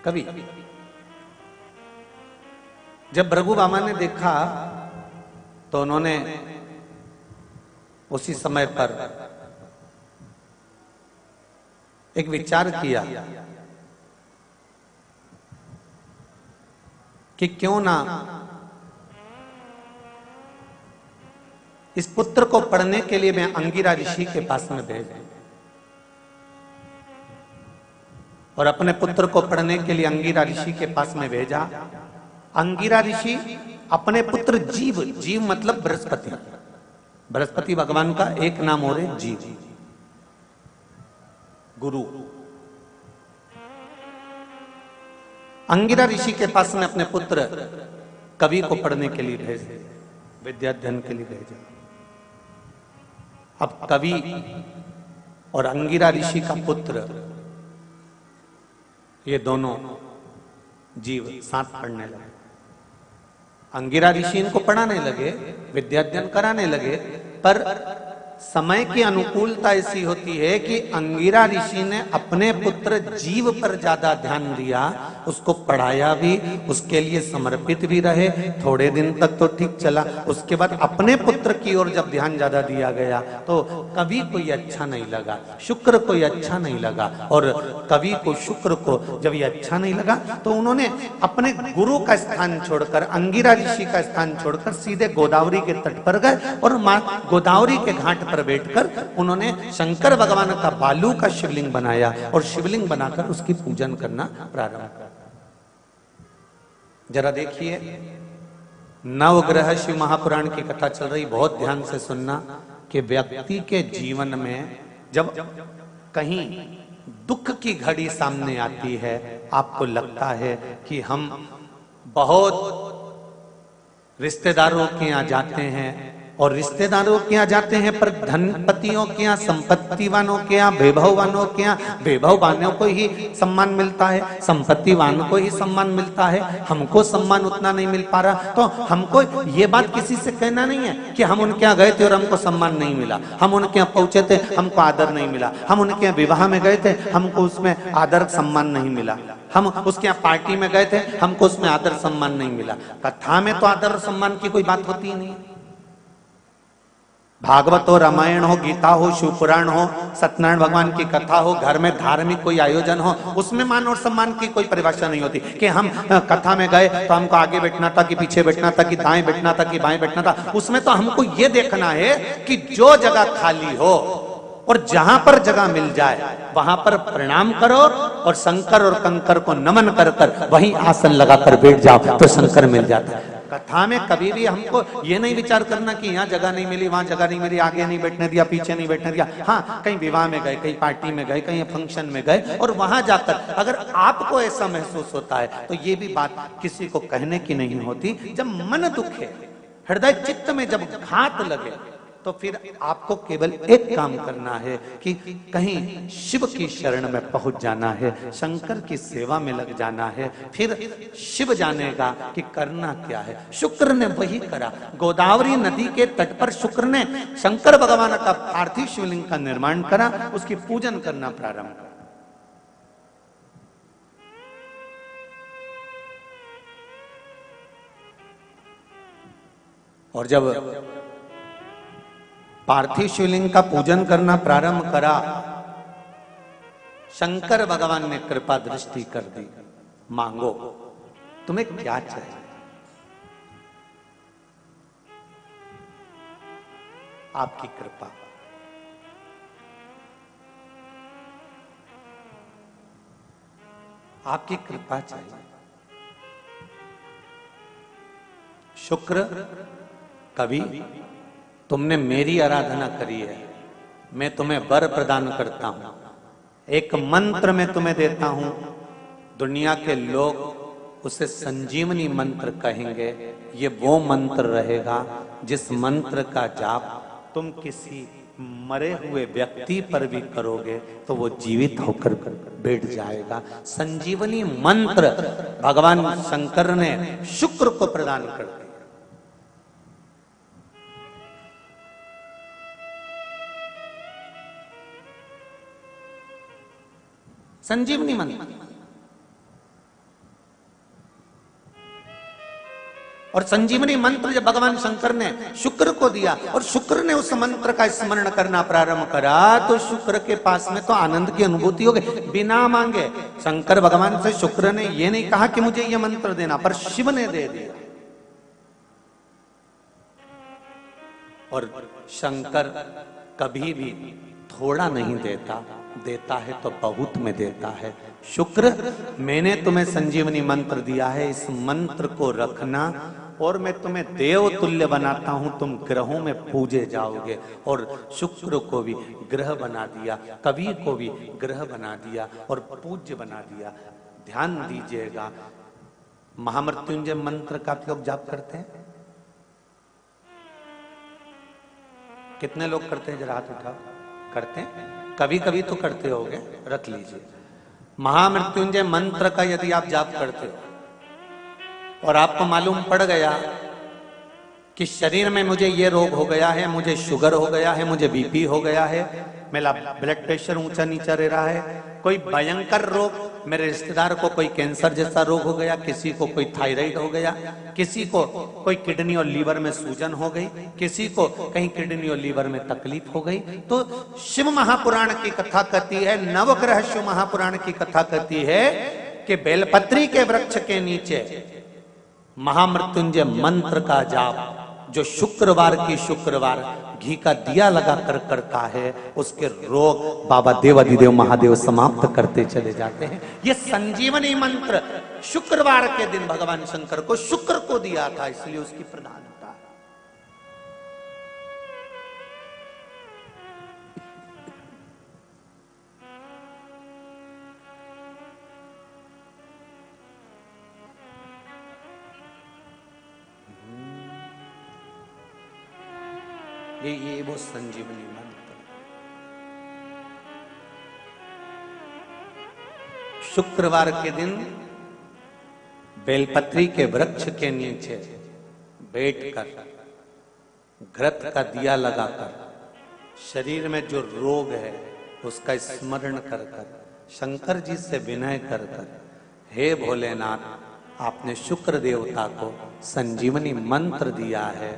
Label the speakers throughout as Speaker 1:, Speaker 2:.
Speaker 1: कवि। जब भृगुबामा ने देखा तो उन्होंने उसी समय पर एक विचार किया कि क्यों ना इस पुत्र को पढ़ने के लिए मैं अंगिरा ऋषि के पास में भेज दूं। और अपने पुत्र को पढ़ने के लिए अंगिरा ऋषि के पास में भेजा। अंगिरा ऋषि अपने पुत्र जीव, जीव मतलब बृहस्पति, बृहस्पति भगवान का एक नाम हो रहे जीव, गुरु। अंगिरा ऋषि के पास में अपने पुत्र कवि को पढ़ने के लिए भेजे, विद्याध्ययन के लिए भेजा। अब कवि और अंगिरा ऋषि का पुत्र, ये दोनों जीव साथ पढ़ने लगे। अंगिरा ऋषि इनको पढ़ाने लगे, विद्याध्ययन कराने लगे, पर समय की अनुकूलता ऐसी होती है कि अंगिरा ऋषि ने अपने पुत्र जीव पर ज्यादा ध्यान दिया, उसको पढ़ाया भी, उसके लिए समर्पित भी रहे। थोड़े दिन तक तो ठीक चला, उसके बाद अपने पुत्र की ओर जब ध्यान ज्यादा दिया गया तो कवि को ये अच्छा नहीं लगा, शुक्र को ये अच्छा नहीं लगा। और कवि को, शुक्र को जब ये अच्छा नहीं लगा तो उन्होंने अपने गुरु का स्थान छोड़कर, अंगिरा ऋषि का स्थान छोड़कर सीधे गोदावरी के तट पर गए और मां गोदावरी के घाट पर बैठकर उन्होंने शंकर भगवान का बालू का शिवलिंग बनाया और शिवलिंग बनाकर उसकी पूजन करना प्रारंभ किया। जरा देखिए, नवग्रह शिव महापुराण की कथा चल रही, बहुत ध्यान से सुनना कि व्यक्ति के जीवन में जब कहीं दुख की घड़ी सामने आती है, आपको लगता है कि हम बहुत रिश्तेदारों के यहाँ जाते हैं और रिश्तेदारों के यहाँ जाते हैं, पर धनपतियों के यहाँ, संपत्तिवानों के यहाँ, वैभववानों के यहाँ वैभववानों को ही सम्मान मिलता है, संपत्तिवान को ही सम्मान मिलता है, हमको सम्मान उतना नहीं मिल पा रहा। तो हमको ये बात किसी से कहना नहीं है कि हम उनके यहाँ गए थे और हमको सम्मान नहीं मिला, हम उनके यहाँ पहुंचे थे हमको आदर नहीं मिला, हम उनके यहाँ विवाह में गए थे हमको उसमें आदर सम्मान नहीं मिला, हम उसके यहाँ पार्टी में गए थे हमको उसमें आदर सम्मान नहीं मिला। कथा में तो आदर सम्मान की कोई बात होती ही नहीं। भागवत हो, रामायण हो, गीता हो, शिवपुराण हो, सत्यनारायण भगवान की कथा हो, घर में धार्मिक कोई आयोजन हो, उसमें मान और सम्मान की कोई परिभाषा नहीं होती कि हम कथा में गए तो हमको आगे बैठना था कि पीछे बैठना था कि दाएं बैठना था कि बाएं बैठना था। उसमें तो हमको ये देखना है कि जो जगह खाली हो और जहां पर जगह मिल जाए वहां पर प्रणाम करो और शंकर और कंकर को नमन कर कर वहीं आसन लगाकर बैठ जाओ तो शंकर मिल जाता है। कथा में कभी भी हमको ये नहीं विचार करना कि यहाँ जगह नहीं मिली, वहां जगह नहीं मिली, आगे नहीं बैठने दिया, पीछे नहीं बैठने दिया। हाँ, कहीं विवाह में गए, कहीं पार्टी में गए, कहीं फंक्शन में गए और वहां जाकर अगर आपको ऐसा महसूस होता है तो ये भी बात किसी को कहने की नहीं होती। जब मन दुखे, हृदय चित्त में जब घात लगे तो फिर आपको केवल एक काम करना है कि कहीं शिव की शरण में पहुंच जाना है, शंकर की सेवा में लग जाना है, फिर शिव जानेगा कि करना क्या है। शुक्र ने वही करा। गोदावरी नदी के तट पर शुक्र ने शंकर भगवान का पार्थिव शिवलिंग का निर्माण करा, उसकी पूजन करना प्रारंभ करा। और जब पार्थिव शिवलिंग का पूजन करना प्रारंभ करा, शंकर भगवान ने कृपा दृष्टि कर दी। मांगो, तुम्हें क्या चाहिए? आपकी कृपा। आपकी कृपा चाहिए। शुक्र, कवि, तुमने मेरी आराधना करी है, मैं तुम्हें वर प्रदान करता हूं, एक मंत्र मैं तुम्हें देता हूं। दुनिया के लोग उसे संजीवनी मंत्र कहेंगे। ये वो मंत्र रहेगा जिस मंत्र का जाप तुम किसी मरे हुए व्यक्ति पर भी करोगे तो वो जीवित होकर बैठ जाएगा। संजीवनी मंत्र भगवान शंकर ने शुक्र को प्रदान कर दिया। संजीवनी मंत्र। और संजीवनी मंत्र जब भगवान शंकर ने शुक्र को दिया और शुक्र ने उस मंत्र का स्मरण करना प्रारंभ करा, तो शुक्र के पास में तो आनंद की अनुभूति हो गई बिना मांगे। शंकर भगवान से शुक्र ने ये नहीं कहा कि मुझे ये मंत्र देना, पर शिव ने दे दिया। और शंकर कभी भी थोड़ा नहीं देता, देता है तो बहुत में देता है। शुक्र, मैंने तुम्हें संजीवनी मंत्र दिया है, इस मंत्र को रखना और मैं तुम्हें देव तुल्य बनाता हूं, तुम ग्रहों में पूजे जाओगे। और शुक्र को भी ग्रह बना दिया, कवि को भी ग्रह बना दिया और पूज्य बना दिया। ध्यान दीजिएगा, महामृत्युंजय मंत्र का आप लोग जाप करते हैं? कितने लोग करते हैं? जरा हाथ उठाओ। करते हैं? कभी कभी तो करते होगे, रख लीजिए। महामृत्युंजय मंत्र का यदि आप जाप करते हो और आपको मालूम पड़ गया कि शरीर में मुझे ये रोग हो गया है, मुझे शुगर हो गया है, मुझे बीपी हो गया है, मेरा ब्लड प्रेशर ऊंचा नीचा रह रहा है, कोई भयंकर रोग, मेरे रिश्तेदार को कोई कैंसर जैसा रोग हो गया, किसी को कोई थायराइड हो गया, किसी को कोई किडनी और लीवर में सूजन हो गई, किसी को कहीं किडनी और लीवर में तकलीफ हो गई, तो शिव महापुराण की कथा कहती है, नवग्रह शिव महापुराण की कथा कहती है कि बेलपत्री के वृक्ष के नीचे महामृत्युंजय मंत्र का जाप जो शुक्रवार की शुक्रवार घी का दिया लगा कर करता है, उसके रोग बाबा देवाधिदेव महादेव समाप्त करते चले जाते हैं। ये संजीवनी मंत्र शुक्रवार के दिन भगवान शंकर को शुक्र को दिया था, इसलिए उसकी प्रधानता। ये वो संजीवनी मंत्र। शुक्रवार के दिन बेलपत्री के वृक्ष के नीचे बैठकर घृत का दिया लगाकर शरीर में जो रोग है उसका स्मरण कर कर शंकर जी से विनय कर कर, हे भोलेनाथ, आपने शुक्र देवता को संजीवनी मंत्र दिया है,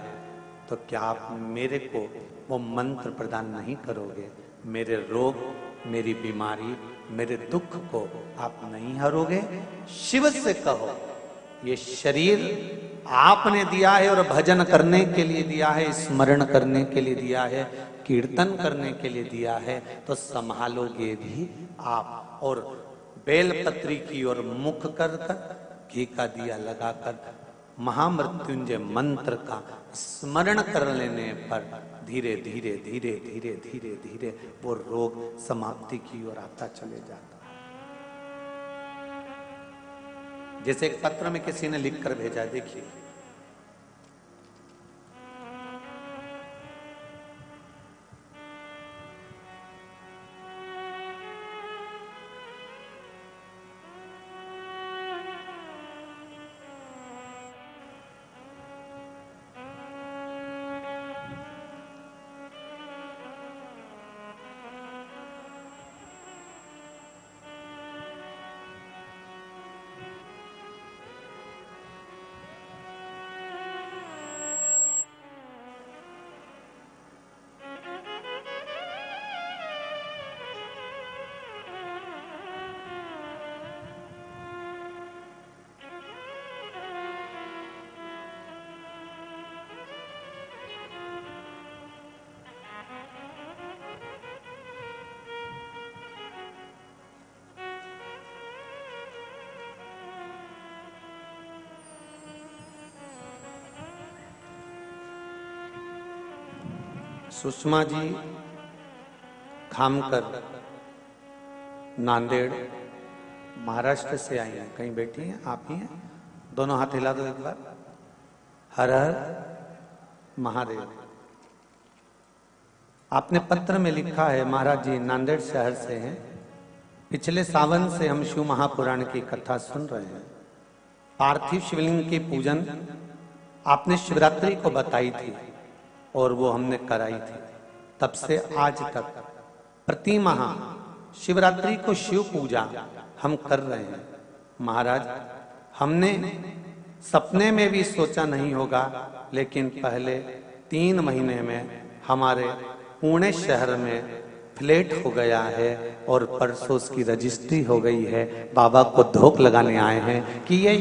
Speaker 1: तो क्या आप मेरे को वो मंत्र प्रदान नहीं करोगे? मेरे रोग, मेरी बीमारी, मेरे दुख को आप नहीं हरोगे? शिव से कहो, ये शरीर आपने दिया है और भजन करने के लिए दिया है, स्मरण करने के लिए दिया है, कीर्तन करने के लिए दिया है, तो संभालोगे भी आप। और बेलपत्री की ओर मुख कर कर घी का दिया लगाकर महामृत्युंजय मंत्र का स्मरण कर लेने पर धीरे धीरे धीरे धीरे धीरे धीरे वो रोग समाप्ति की ओर आता चले जाता है। जैसे एक पत्र में किसी ने लिखकर भेजा, देखिए, सुषमा जी खामकर नांदेड़ महाराष्ट्र से आई हैं। कहीं बैठी हैं? आप ही हैं? दोनों हाथ हिला दो एक बार। हर हर महादेव। आपने पत्र में लिखा है, महाराज जी नांदेड़ शहर से हैं, पिछले सावन से हम शिव महापुराण की कथा सुन रहे हैं। पार्थिव शिवलिंग की पूजन आपने शिवरात्रि को बताई थी और वो हमने कराई थी। तब से आज तक प्रति माह शिवरात्रि को शिव पूजा हम कर रहे हैं। महाराज, हमने सपने में भी सोचा नहीं होगा, लेकिन पहले 3 महीने में हमारे पुणे शहर में फ्लैट हो गया है और परसों उसकी रजिस्ट्री हो गई है। बाबा को धोख लगाने आए हैं कि ये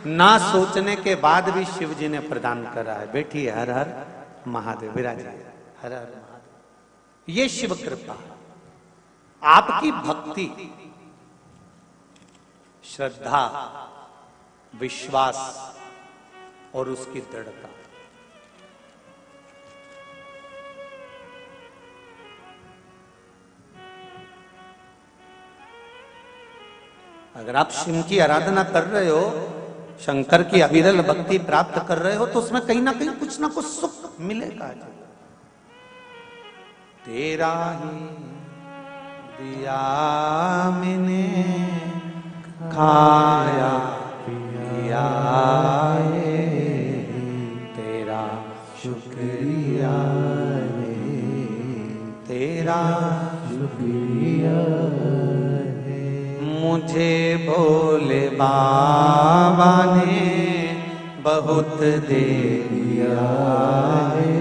Speaker 1: ना सोचने के बाद भी शिव जी ने प्रदान करा है। बैठिए, हर हर महादेव, विराजिए, हर हर महादेव। ये शिव कृपा, आपकी भक्ति, श्रद्धा, विश्वास और उसकी दृढ़ता। अगर आप शिव की आराधना कर रहे हो, शंकर की अविरल भक्ति प्राप्त कर रहे हो, तो उसमें कहीं ना कुछ सुख मिलेगा। तेरा ही दिया मैंने खाया पिया है, तेरा शुक्रिया है, तेरा शुक्रिया है। मुझे भोले बाबा ने बहुत दे दिया है,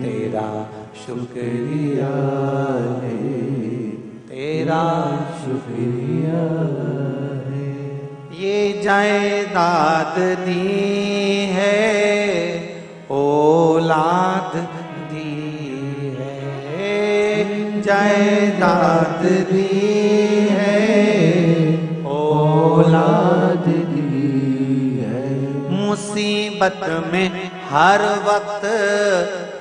Speaker 1: तेरा शुक्रिया है, तेरा शुक्रिया है। ये जायदाद दी है, औलाद दी है, जायदाद दी है, औलाद दी है। मुसीबत में हर वक्त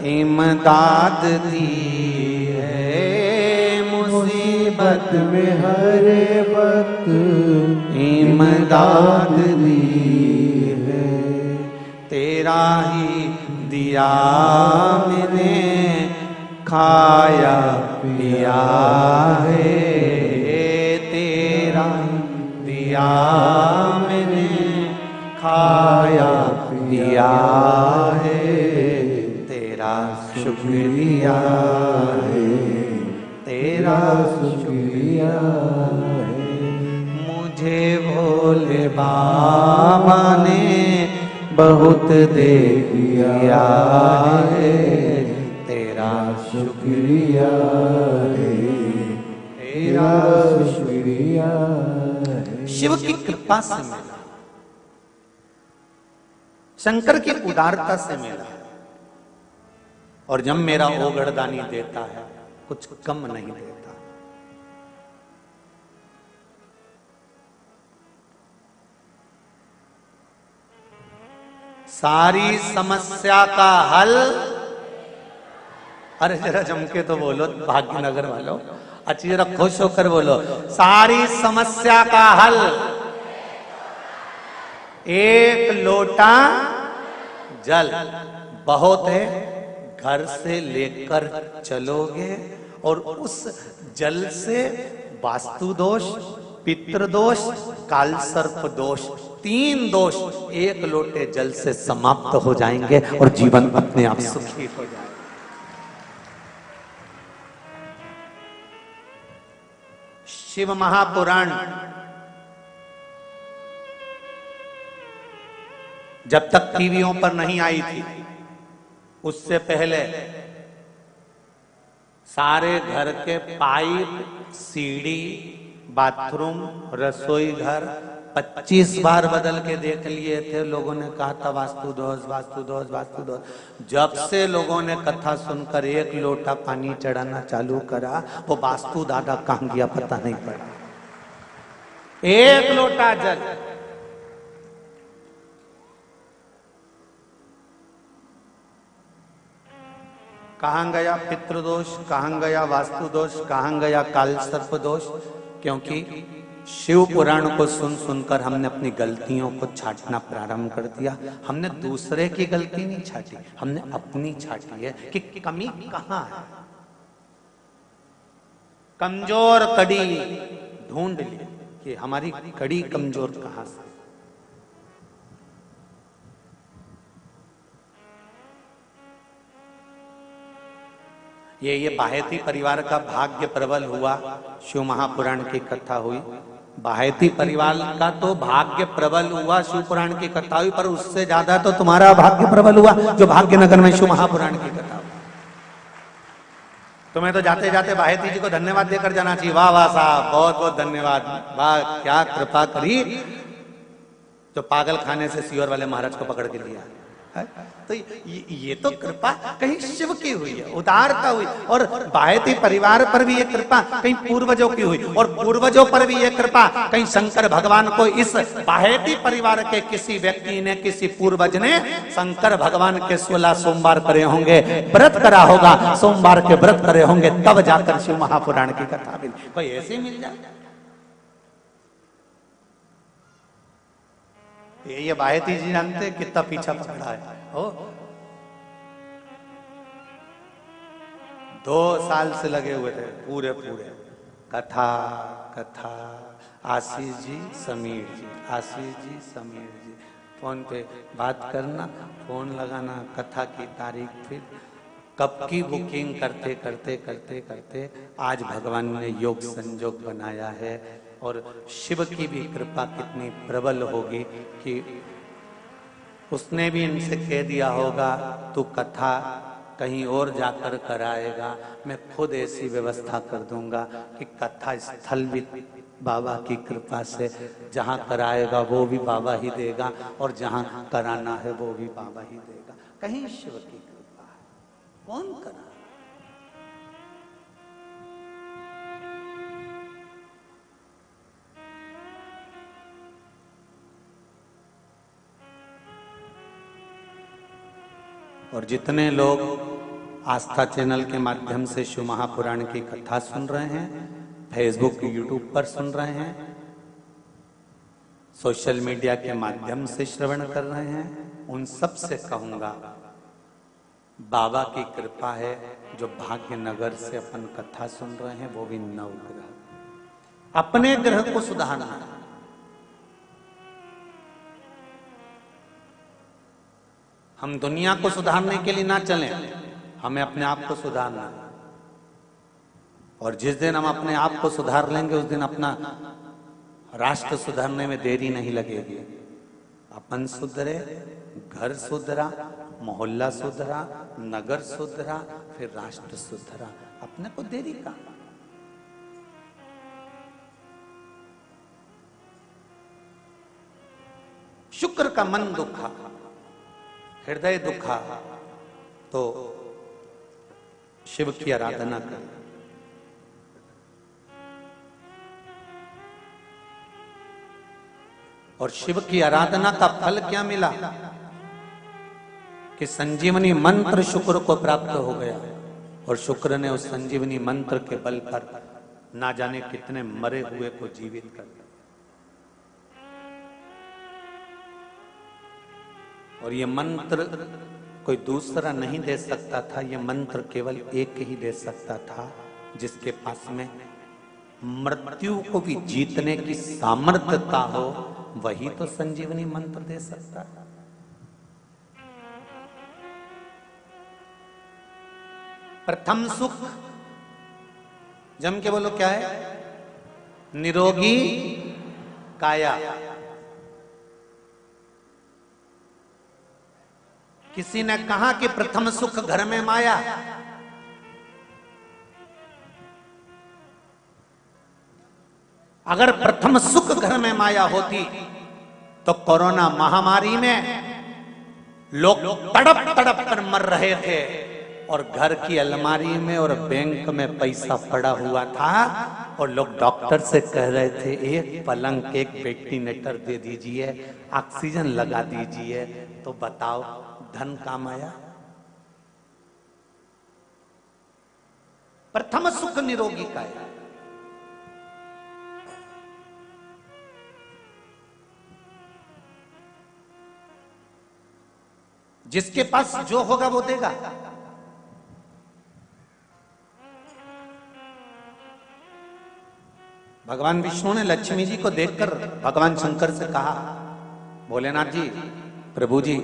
Speaker 1: इमदाद दी है, मुसीबत में हर वक्त इमदाद दी है। तेरा ही दिया मैंने खाया पिया है, तेरा दिया मैंने खाया पिया है, तेरा शुक्रिया है, तेरा शुक्रिया है। मुझे भोले बाबा ने बहुत दे दिया है, तेरा शुक्रिया है, तेरा शुक्रिया है। शिव की कृपा से मिला, शंकर की उदारता से मिला। और जब मेरा ओगड़दानी देता है, कुछ कम नहीं देता। सारी समस्या का हल, अरे जरा जमके तो बोलो भाग्यनगर वालों, अच्छी जरा खुश होकर बोलो, सारी समस्या का हल एक लोटा जल। बहुत है, घर से लेकर चलोगे और उस जल से वास्तु दोष, पितृ दोष, काल सर्प दोष, 3 दोष एक लोटे जल से समाप्त हो जाएंगे और जीवन अपने आप सुखी हो जाएगा। शिव महापुराण जब तक टीवियों पर नहीं आई थी, उससे पहले सारे घर के पाइप, सीढ़ी, बाथरूम, रसोई घर 25 बार बदल के देख लिए थे। लोगों ने कहा था वास्तु दोष, वास्तु दोष, वास्तु दोष। जब से लोगों ने कथा सुनकर 1 लोटा पानी चढ़ाना चालू करा, वो वास्तु दादा कहां गया पता नहीं पड़ा। 1 लोटा जल। कहां गया पितृदोष, कहां गया वास्तु दोष, कहां गया काल सर्प दोष? क्योंकि शिव पुराण को सुन सुनकर हमने अपनी गलतियों को छांटना प्रारंभ कर दिया। हमने दूसरे की गलती नहीं छाटी, हमने अपनी छाटी है कि कमी कहां है। कमजोर कड़ी ढूंढ ली कि हमारी कड़ी कमजोर कहां से। ये बाहेती परिवार का भाग्य प्रबल हुआ। शिव महापुराण की कथा हुई बाहेती परिवार का तो भाग्य प्रबल हुआ शिव पुराण की कथा हुई, पर उससे ज्यादा तो तुम्हारा भाग्य प्रबल हुआ जो भाग्यनगर में शिव महापुराण की कथा हुई। तुम्हें तो जाते जाते बाहेती जी को धन्यवाद देकर जाना चाहिए। वाह वाह साहब, बहुत बहुत धन्यवाद, वाह क्या कृपा करी जो पागल खाने से सियोर वाले महाराज को पकड़ के लिया है? तो ये तो कृपा कहीं शिव की हुई है, उदारता हुई, और बाहेती परिवार पर भी ये कृपा कहीं पूर्वजों की हुई, और पूर्वजों पर भी ये कृपा कहीं शंकर भगवान को इस बाहेती परिवार के किसी व्यक्ति ने, किसी पूर्वज ने शंकर भगवान के 16 सोमवार करे होंगे, व्रत करा होगा, सोमवार के व्रत करे होंगे, तब जाकर शिव महापुराण की कथा मिली। कोई ऐसे मिल जाए? ये बाहेती जी जानते कितना पीछा पड़ा है। हो 2 साल से लगे हुए थे पूरे कथा कथा। आशीष जी समीर जी, आशीष जी समीर जी, फोन पे बात करना, फोन लगाना, कथा की तारीख, फिर कब की बुकिंग करते करते करते करते आज भगवान ने योग संजोग बनाया है। और शिव की भी कृपा कितनी प्रबल होगी कि उसने भी इनसे कह दिया होगा तू कथा कहीं और जाकर कराएगा, मैं खुद ऐसी व्यवस्था कर दूंगा कि कथा स्थल भी बाबा की कृपा से जहां कराएगा वो भी बाबा ही देगा, और जहां कराना है वो भी बाबा ही देगा। कहीं शिव की कृपा है, कौन करा? और जितने लोग आस्था चैनल के माध्यम से शिव महापुराण की कथा सुन रहे हैं, फेसबुक यूट्यूब पर सुन रहे हैं, सोशल मीडिया के माध्यम से श्रवण कर रहे हैं, उन सब से कहूंगा बाबा की कृपा है जो भाग्यनगर से अपन कथा सुन रहे हैं, वो भी नवग्रह। अपने ग्रह को सुधारना, हम दुनिया को सुधारने के लिए ना चलें, हमें अपने आप को सुधारना है। और जिस दिन हम अपने आप को सुधार लेंगे उस दिन अपना राष्ट्र सुधारने में देरी नहीं लगेगी। अपन सुधरे, घर सुधरा, मोहल्ला सुधरा, नगर सुधरा, फिर राष्ट्र सुधरा, अपने को देरी का। शुक्र का मन दुखा, हृदय दुखा, तो शिव की आराधना करें। और शिव की आराधना का फल क्या मिला कि संजीवनी मंत्र शुक्र को प्राप्त हो गया, और शुक्र ने उस संजीवनी मंत्र के बल पर ना जाने कितने मरे हुए को जीवित कर दिया। और ये मंत्र कोई दूसरा नहीं दे सकता था, ये मंत्र केवल एक ही दे सकता था जिसके पास में मृत्यु को भी जीतने की सामर्थ्यता हो, वही तो संजीवनी मंत्र दे सकता है। प्रथम सुख जम के बोलो क्या है? निरोगी काया। किसी ने कहा कि प्रथम सुख घर में माया, अगर प्रथम सुख घर में माया होती तो कोरोना महामारी में लोग तड़प तड़प कर मर रहे थे, और घर की अलमारी में और बैंक में पैसा पड़ा हुआ था, और लोग डॉक्टर से कह रहे थे एक पलंग, एक वेंटिलेटर दे दीजिए, ऑक्सीजन लगा दीजिए। तो बताओ धन काम आया? प्रथम सुख निरोगी काया। जिसके पास जो होगा वो देगा। भगवान विष्णु ने लक्ष्मी जी को देखकर भगवान शंकर से कहा, भोलेनाथ जी, प्रभु जी,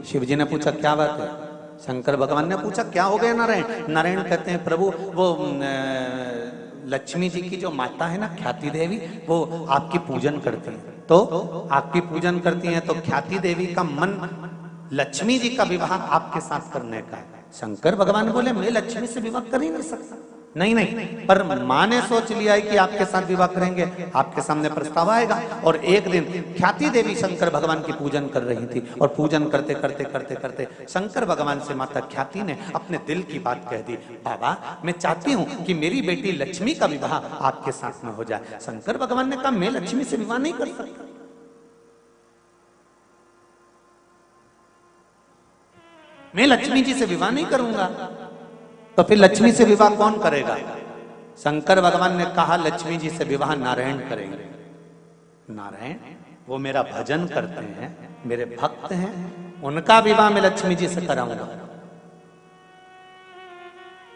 Speaker 1: शिव जी ने पूछा क्या बात है? शंकर भगवान ने पूछा क्या हो गया नारायण? नारायण कहते हैं प्रभु वो लक्ष्मी जी की जो माता है ना ख्याति देवी, वो आपकी पूजन करती है। तो आपकी पूजन करती हैं, तो ख्याति देवी का मन लक्ष्मी जी का विवाह आपके साथ करने का है। शंकर भगवान बोले मैं लक्ष्मी से विवाह कर ही नहीं सकता। नहीं नहीं, पर माँ ने सोच लिया है कि आपके साथ विवाह करेंगे, आपके सामने प्रस्ताव आएगा। और एक दिन ख्याति देवी शंकर भगवान की पूजन कर रही थी, और पूजन करते करते करते करते शंकर भगवान से माता ख्याति ने अपने दिल की बात कह दी, बाबा मैं चाहती हूँ कि मेरी बेटी लक्ष्मी का विवाह आपके साथ में हो जाए। शंकर भगवान ने कहा मैं लक्ष्मी से विवाह नहीं कर सकता, मैं लक्ष्मी जी से विवाह नहीं करूंगा। तो फिर लक्ष्मी से विवाह कौन करेगा? शंकर भगवान ने कहा लक्ष्मी जी से विवाह नारायण करेंगे। नारायण वो मेरा भजन करते हैं, मेरे भक्त हैं, उनका विवाह मैं लक्ष्मी जी से कराऊंगा।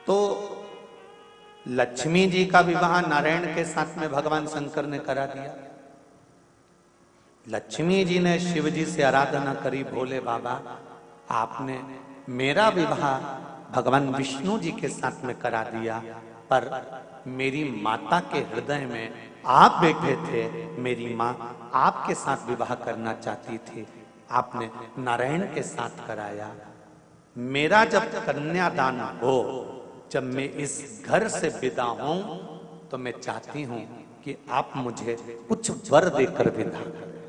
Speaker 1: तो लक्ष्मी जी का विवाह नारायण के साथ में भगवान शंकर ने करा दिया। लक्ष्मी जी ने शिव जी से आराधना करी, भोले बाबा आपने मेरा विवाह भगवान विष्णु जी के साथ में करा दिया, पर मेरी माता के हृदय में आप बैठे थे, मेरी माँ आपके साथ विवाह करना चाहती थी, आपने नारायण के साथ कराया। मेरा जब कन्यादान हो, जब मैं इस घर से विदा हूं, तो मैं चाहती हूं कि आप मुझे कुछ वर देकर विदा करें।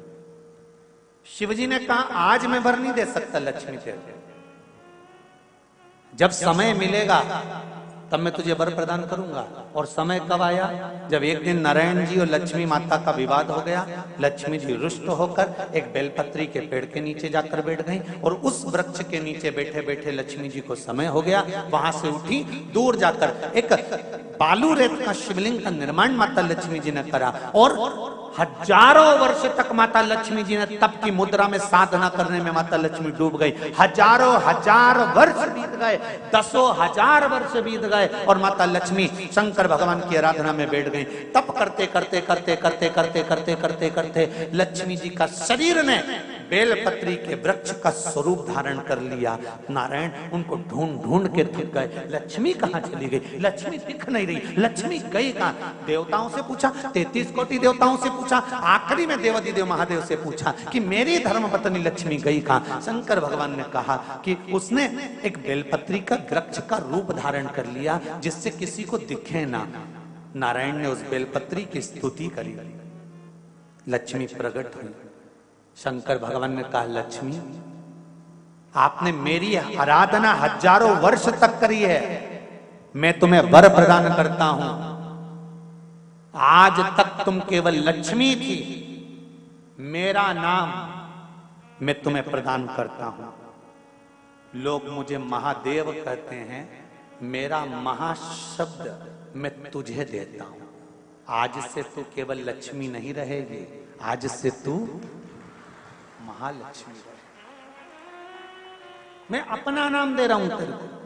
Speaker 1: शिवजी ने कहा आज मैं वर नहीं दे सकता लक्ष्मी देवी, जब समय मिलेगा तब मैं तुझे वर प्रदान करूंगा। और समय कब आया? जब एक दिन नारायण जी और लक्ष्मी माता का विवाद हो गया। लक्ष्मी जी रुष्ट होकर एक बेलपत्री के पेड़ के नीचे जाकर बैठ गई, और उस वृक्ष के नीचे बैठे बैठे लक्ष्मी जी को समय हो गया। वहां से उठी, दूर जाकर एक बालू रेत का शिवलिंग का निर्माण माता लक्ष्मी जी ने करा, और हजारों वर्ष तक माता लक्ष्मी जी ने तप की मुद्रा में साधना करने में माता लक्ष्मी डूब गई। हजारों हजार वर्ष बीत गए, दसों हजार वर्ष बीत गए, और माता लक्ष्मी शंकर भगवान की आराधना में बैठ गई। तप करते करते करते करते करते करते करते करते लक्ष्मी जी का शरीर ने बेलपत्री के वृक्ष का स्वरूप धारण कर लिया। नारायण उनको ढूंढ ढूंढ के थक गए, लक्ष्मी कहां चली गई? लक्ष्मी दिख नहीं रही, लक्ष्मी गई कहां? देवताओं से पूछा, 33 कोटि देवताओं से पूछा, आखिरी में देवाधिदेव महादेव से पूछा कि मेरी धर्मपत्नी लक्ष्मी गई कहां? शंकर भगवान ने कहा कि उसने एक बेलपत्री का वृक्ष का रूप धारण कर लिया, जिससे किसी को दिखे ना। नारायण ने उस बेलपत्री की स्तुति करी, लक्ष्मी प्रकट हुई। शंकर भगवान ने कहा लक्ष्मी आपने मेरी आराधना हजारों वर्ष तक करी है, मैं तुम्हें वर प्रदान करता हूं। आज तक तुम केवल लक्ष्मी थी, मेरा नाम मैं तुम्हें प्रदान करता हूं। लोग मुझे महादेव कहते हैं, मेरा महाशब्द मैं तुझे देता हूं। आज से तू केवल लक्ष्मी नहीं रहेगी, आज से तू महालक्ष्मी रहे। मैं अपना नाम दे रहा हूं तेरे को।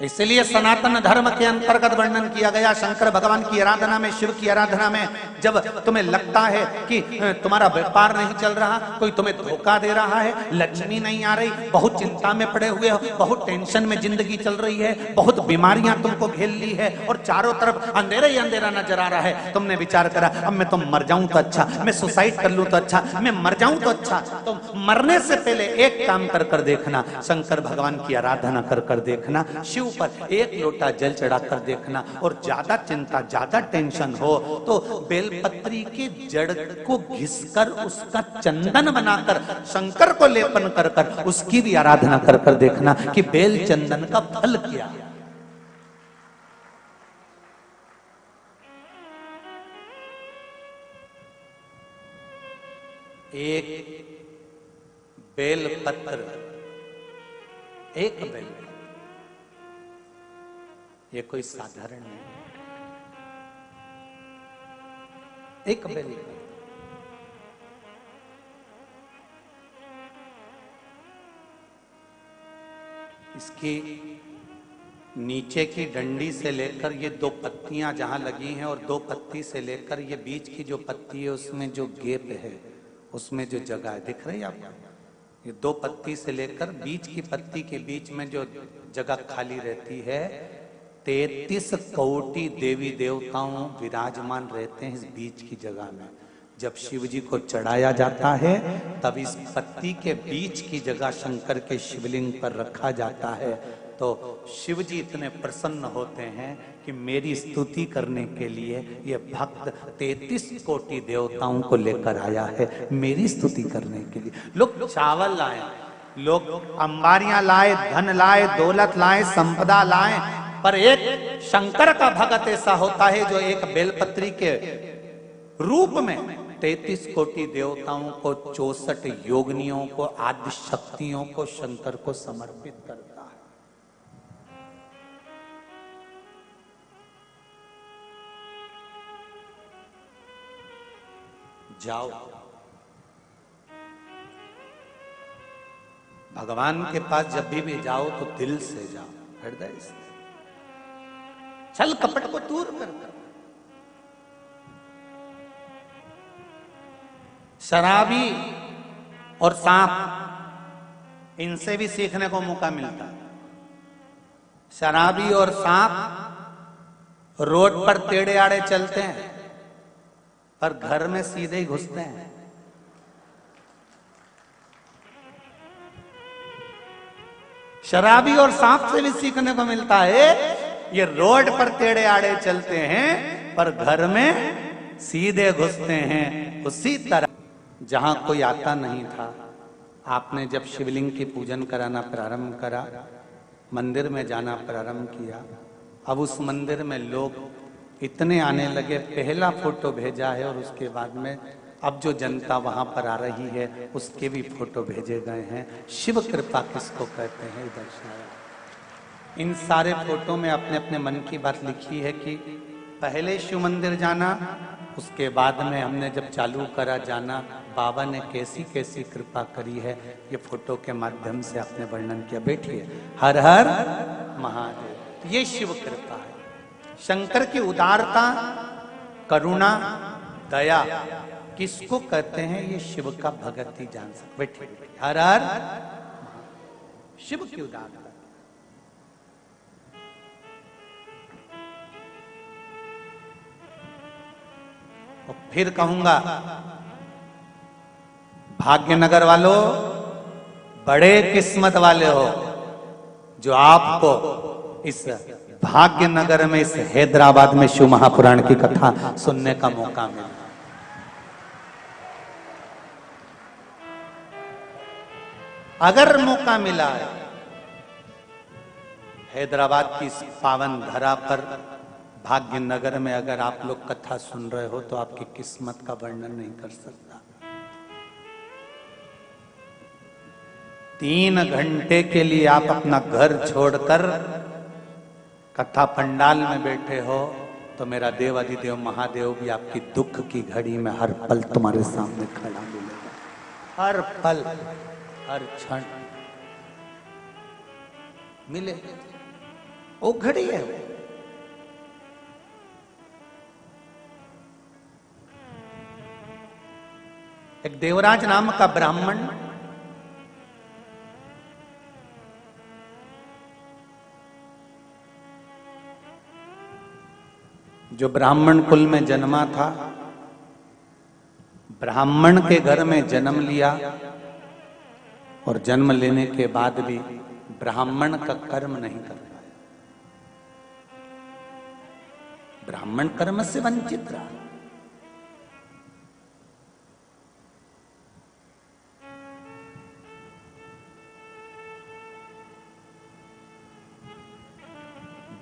Speaker 1: इसलिए सनातन धर्म के अंतर्गत वर्णन किया गया, शंकर भगवान की आराधना में, शिव की आराधना में, जब तुम्हें लगता है कि तुम्हारा व्यापार नहीं चल रहा, कोई तुम्हें धोखा दे रहा है, लक्ष्मी नहीं आ रही, बहुत चिंता में पड़े हुए हो, बहुत टेंशन में जिंदगी चल रही है, बहुत बीमारियां तुमको घेर ली है, और चारों तरफ अंधेरा ही अंधेरा नजर आ रहा है, तुमने विचार करा अब मैं तो मर जाऊं तो अच्छा, मैं सुसाइड कर लूं तो अच्छा, मैं मर जाऊं तो अच्छा। तो मरने से पहले एक काम कर कर देखना, शंकर भगवान की आराधना कर कर देखना, शिव पर एक लोटा जल चढ़ाकर देखना, और ज्यादा चिंता ज्यादा टेंशन हो तो बेलपत्री के जड़ को घिसकर उसका चंदन बनाकर शंकर को लेपन कर कर उसकी भी आराधना कर कर देखना कि बेल चंदन का फल क्या। एक बेल पत्र, एक बेल, ये कोई साधारण नहीं, एक बेल। इसकी नीचे की डंडी से लेकर ये दो पत्तियां जहां लगी हैं, और दो पत्ती से लेकर ये बीच की जो पत्ती है उसमें जो गैप है, उसमें जो जगह है, दिख रही है आपको? ये 2 पत्ती से लेकर बीच की पत्ती के बीच में जो जगह खाली रहती है, 33 कोटि देवी देवताओं विराजमान रहते हैं इस बीच की जगह में। जब शिव जी को चढ़ाया जाता है तब इस पत्ती के बीच की जगह शंकर के शिवलिंग पर रखा जाता है। तो शिव जी इतने प्रसन्न होते हैं कि मेरी स्तुति करने के लिए ये भक्त 33 कोटि देवताओं को लेकर आया है, मेरी स्तुति करने के लिए। लोग चावल लाए, लोग अंबारियां लाए, धन लाए, दौलत लाए, संपदा लाए, पर एक शंकर का भक्त ऐसा होता है जो एक बेलपत्री के रूप में 33 कोटि देवताओं को, 64 योगिनियों को, आदि शक्तियों को शंकर को समर्पित करता है। जाओ भगवान के पास जब भी जाओ तो दिल से जाओ, हृदय से। छल कपट को दूर कर। शराबी और सांप, इनसे भी सीखने को मौका मिलता है। शराबी और सांप रोड पर टेढ़े आड़े चलते हैं पर घर में सीधे ही घुसते हैं। शराबी और सांप से भी सीखने को मिलता है, ये रोड पर टेढ़े आड़े चलते हैं पर घर में सीधे घुसते हैं। उसी तरह जहां कोई आता नहीं था, आपने जब शिवलिंग की पूजन कराना प्रारंभ करा, मंदिर में जाना प्रारंभ किया, अब उस मंदिर में लोग इतने आने लगे। पहला फोटो भेजा है और उसके बाद में अब जो जनता वहां पर आ रही है उसके भी फोटो भेजे गए हैं। शिव कृपा किसको कहते हैं दर्शाया। इन सारे फोटो में अपने अपने मन की बात लिखी है कि पहले शिव मंदिर जाना, उसके बाद में हमने जब चालू करा जाना, बाबा ने कैसी कैसी कृपा करी है ये फोटो के माध्यम से आपने वर्णन किया। बैठिए। हर हर महादेव। ये शिव कृपा है, शंकर की उदारता, करुणा, दया किसको कहते हैं ये शिव का भगत ही जान सकते। बैठिए। हर हर शिव की उदारता। और फिर कहूंगा भाग्यनगर वालों बड़े किस्मत वाले हो जो आपको इस भाग्यनगर में, इस हैदराबाद में शिव महापुराण की कथा सुनने का मौका मिला। अगर मौका मिला है हैदराबाद की इस पावन धरा पर, भाग्यनगर में अगर आप लोग कथा सुन रहे हो तो आपकी किस्मत का वर्णन नहीं कर सकता। 3 घंटे के लिए आप अपना घर छोड़कर कथा पंडाल में बैठे हो तो मेरा देव अधिदेव महादेव भी आपकी दुख की घड़ी में हर पल तुम्हारे सामने खड़ा मिलेगा। हर पल, हर क्षण मिले। वो घड़ी है। एक देवराज नाम का ब्राह्मण जो ब्राह्मण कुल में जन्मा था, ब्राह्मण के घर में जन्म लिया और जन्म लेने के बाद भी ब्राह्मण का कर्म नहीं कर पाया। ब्राह्मण कर्म से वंचित रहा।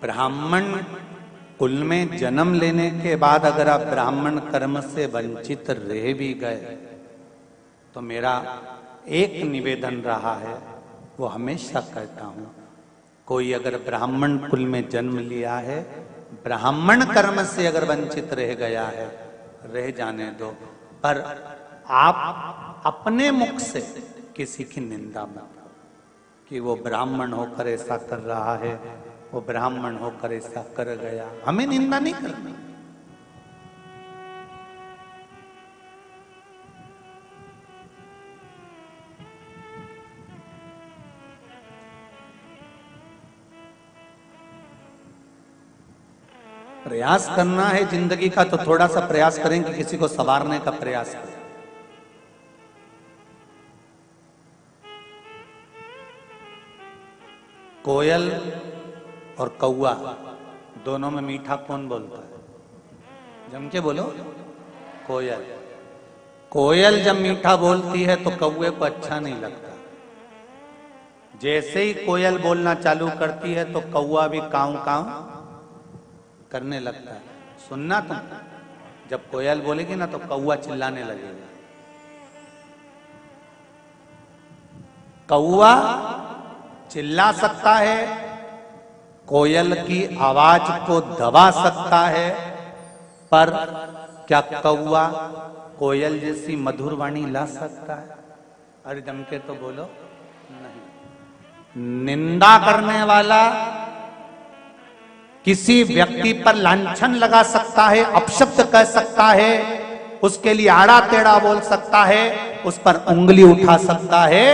Speaker 1: ब्राह्मण कुल में जन्म लेने के बाद अगर आप ब्राह्मण कर्म से वंचित रह भी गए तो मेरा एक निवेदन रहा है, वो हमेशा कहता हूं, कोई अगर ब्राह्मण कुल में जन्म लिया है, ब्राह्मण कर्म से अगर वंचित रह गया है, रह जाने दो, पर आप अपने मुख से किसी की निंदा मत कि वो ब्राह्मण होकर ऐसा कर रहा है, वो ब्राह्मण होकर ऐसा कर गया। हमें निंदा नहीं करनी। प्रयास करना है जिंदगी का तो थोड़ा सा प्रयास करें कि किसी को संवारने का प्रयास करें। कोयल और कौआ दोनों में मीठा कौन बोलता है? जम के बोलो। कोयल। कोयल जब मीठा बोलती है तो कौए को अच्छा नहीं लगता। जैसे ही कोयल बोलना चालू करती है तो कौआ भी काऊ काऊ करने लगता है। सुनना तुम, जब कोयल बोलेगी ना तो कौआ चिल्लाने लगेगा। कौआ चिल्ला सकता है, कोयल की आवाज को दबा सकता है, पर क्या कौआ कोयल जैसी मधुर वाणी ला सकता है? अरे जम के तो बोलो। नहीं। निंदा करने वाला किसी व्यक्ति पर लांछन लगा सकता है, अपशब्द कह सकता है, उसके लिए आड़ा टेढ़ा बोल सकता है, उस पर उंगली उठा सकता है,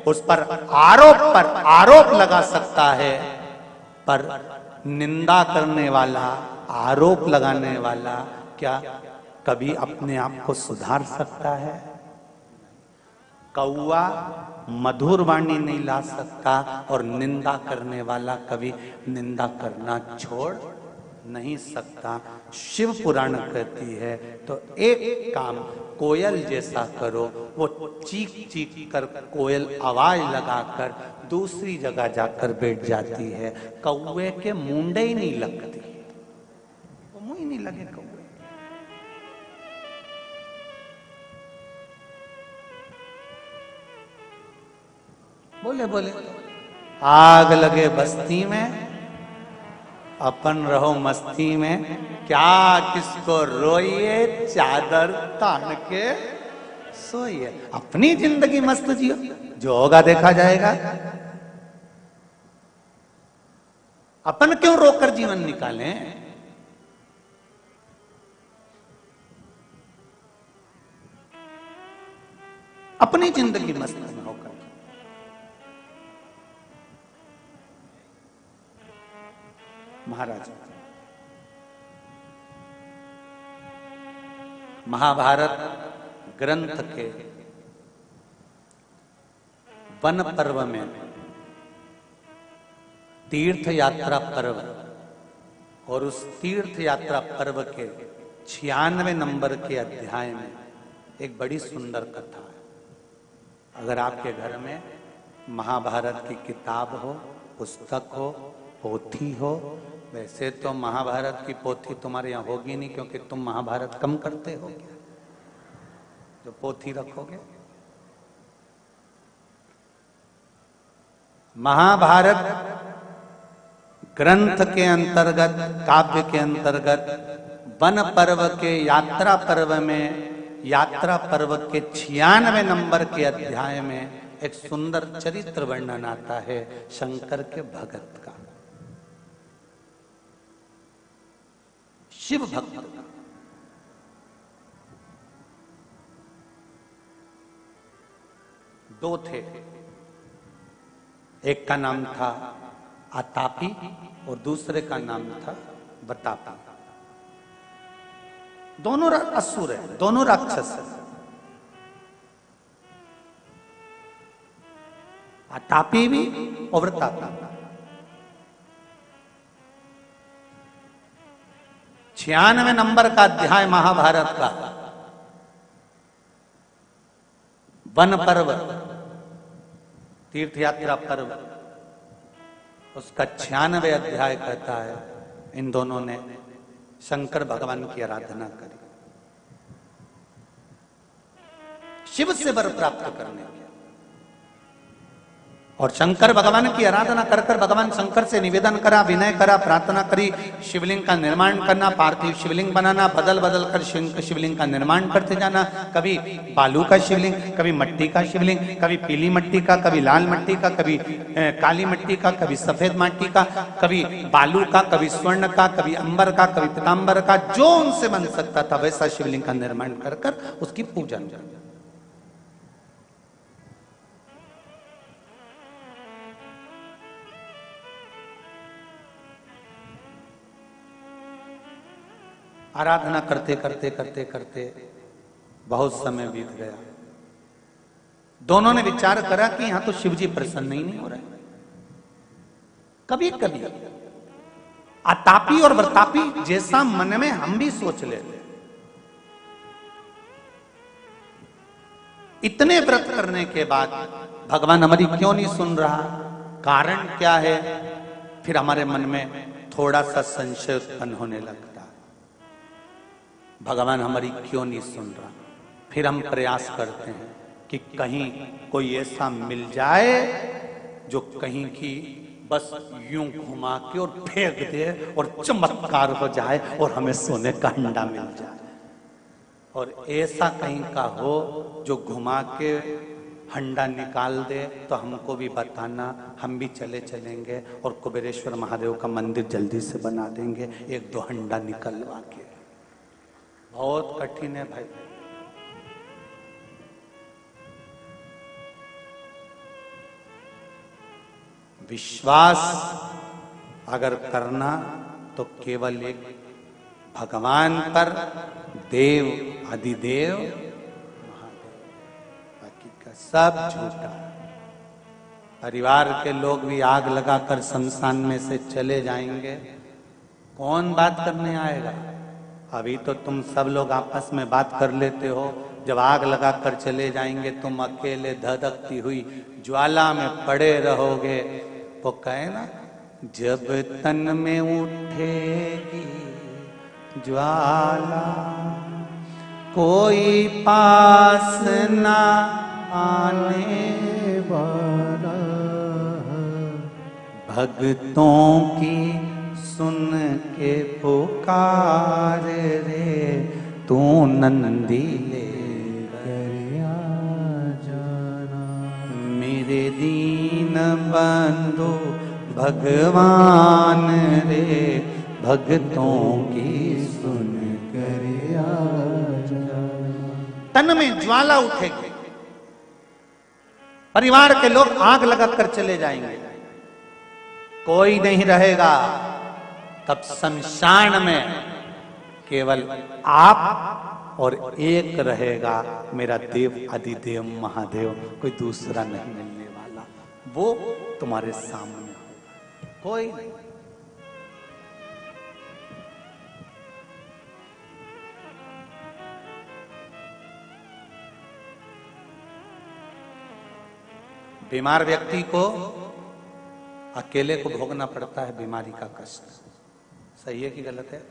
Speaker 1: उस पर आरोप लगा सकता है, पर निंदा करने वाला, आरोप लगाने वाला क्या कभी अपने आप को सुधार सकता है? कौआ मधुर वाणी नहीं ला सकता और निंदा करने वाला कभी निंदा करना छोड़ नहीं सकता। शिव पुराण कहती है तो एक काम कोयल जैसा करो, वो चीख चीख कर कोयल आवाज लगाकर दूसरी जगह जाकर बैठ जाती है। कौवे के मुंडे ही नहीं लगती, वो मुंह ही नहीं लगे कौवे। बोले बोले आग लगे बस्ती में, अपन रहो मस्ती में, क्या किसको रोइए, चादर तान के सोइए। अपनी जिंदगी मस्त जियो, जो होगा देखा जाएगा। अपन क्यों रोकर जीवन निकालें? अपनी जिंदगी मस्त में होकर। महाराज, महाभारत ग्रंथ के वन पर्व में तीर्थ यात्रा पर्व, और उस तीर्थ यात्रा पर्व के 96 नंबर के अध्याय में एक बड़ी सुंदर कथा है। अगर आपके घर में महाभारत की किताब हो, पुस्तक हो, पोथी हो, वैसे तो महाभारत की पोथी तुम्हारे यहाँ होगी नहीं क्योंकि तुम महाभारत कम करते हो क्या, जो पोथी रखोगे। महाभारत ग्रंथ के अंतर्गत, काव्य के अंतर्गत वन पर्व के यात्रा पर्व में, यात्रा पर्व के 96 नंबर के अध्याय में एक सुंदर चरित्र वर्णन आता है शंकर के भगत का, शिव भक्त। दो थे, एक का नाम था आतापी और दूसरे का नाम था बतापी। दोनों असुर है, दोनों राक्षस है। आतापी भी और बतापी। 96 नंबर का अध्याय महाभारत का वन पर्व, तीर्थ यात्रा पर्व, उसका 96 अध्याय कहता है इन दोनों ने शंकर भगवान की आराधना करी, शिव से वर प्राप्त करने की। और शंकर भगवान की आराधना कर कर भगवान शंकर से निवेदन करा, विनय करा, प्रार्थना करी, शिवलिंग का निर्माण करना, पार्थिव शिवलिंग बनाना, बदल बदल कर शिवलिंग का निर्माण करते जाना। कभी बालू का शिवलिंग, कभी मिट्टी का शिवलिंग, कभी पीली मिट्टी का, कभी लाल मिट्टी का, कभी काली मिट्टी का, कभी सफेद मिट्टी का, कभी बालू का, कभी स्वर्ण का, कभी अंबर का, कभी पीताम्बर का, जो उनसे बन सकता था वैसा शिवलिंग का निर्माण कर कर उसकी पूजा। आराधना करते करते करते करते बहुत समय बीत गया। दोनों ने विचार करा कि यहां तो शिव जी प्रसन्न ही नहीं हो रहे। कभी कभी अतापी और व्रतापी जैसा मन में हम भी सोच लेते, इतने व्रत करने के बाद भगवान हमारी क्यों नहीं सुन रहा, कारण क्या है? फिर हमारे मन में थोड़ा सा संशय उत्पन्न होने लगता, भगवान हमारी क्यों नहीं सुन रहा। फिर हम प्रयास करते हैं कि कहीं कोई ऐसा मिल जाए जो कहीं की बस यूं घुमा के और फेंक दे और चमत्कार हो जाए और हमें सोने का अंडा मिल जाए। और ऐसा कहीं का हो जो घुमा के हंडा निकाल दे तो हमको भी बताना, हम भी चले चलेंगे और कुबेरेश्वर महादेव का मंदिर जल्दी से बना देंगे, एक दो हंडा निकलवा के। बहुत कठिन है भाई। विश्वास अगर करना तो केवल एक भगवान पर, देव अधिदेव महादेव, बाकी का सब झूठा। परिवार के लोग भी आग लगाकर शमशान में से चले जाएंगे, कौन बात करने आएगा? अभी तो तुम सब लोग आपस में बात कर लेते हो, जब आग लगाकर चले जाएंगे तुम अकेले धधकती हुई ज्वाला में पड़े रहोगे। वो कहे ना, जब तन में उठेगी ज्वाला कोई पास ना आने वाला, भक्तों की सुन के पुकार रे तू नंदी ले कर आ जाना। मेरे दीन बंधु भगवान रे, भक्तों की सुन कर आ जाना। तन में ज्वाला उठेगी, परिवार के लोग आग लगाकर चले जाएंगे, कोई नहीं रहेगा। तब शमशान में केवल आप और एक रहेगा, मेरा देव अधिदेव महादेव, कोई दूसरा नहीं मिलने वाला। वो तुम्हारे सामने होगा, कोई नहीं। बीमार व्यक्ति को अकेले को भोगना पड़ता है बीमारी का कष्ट। सही है कि गलत है?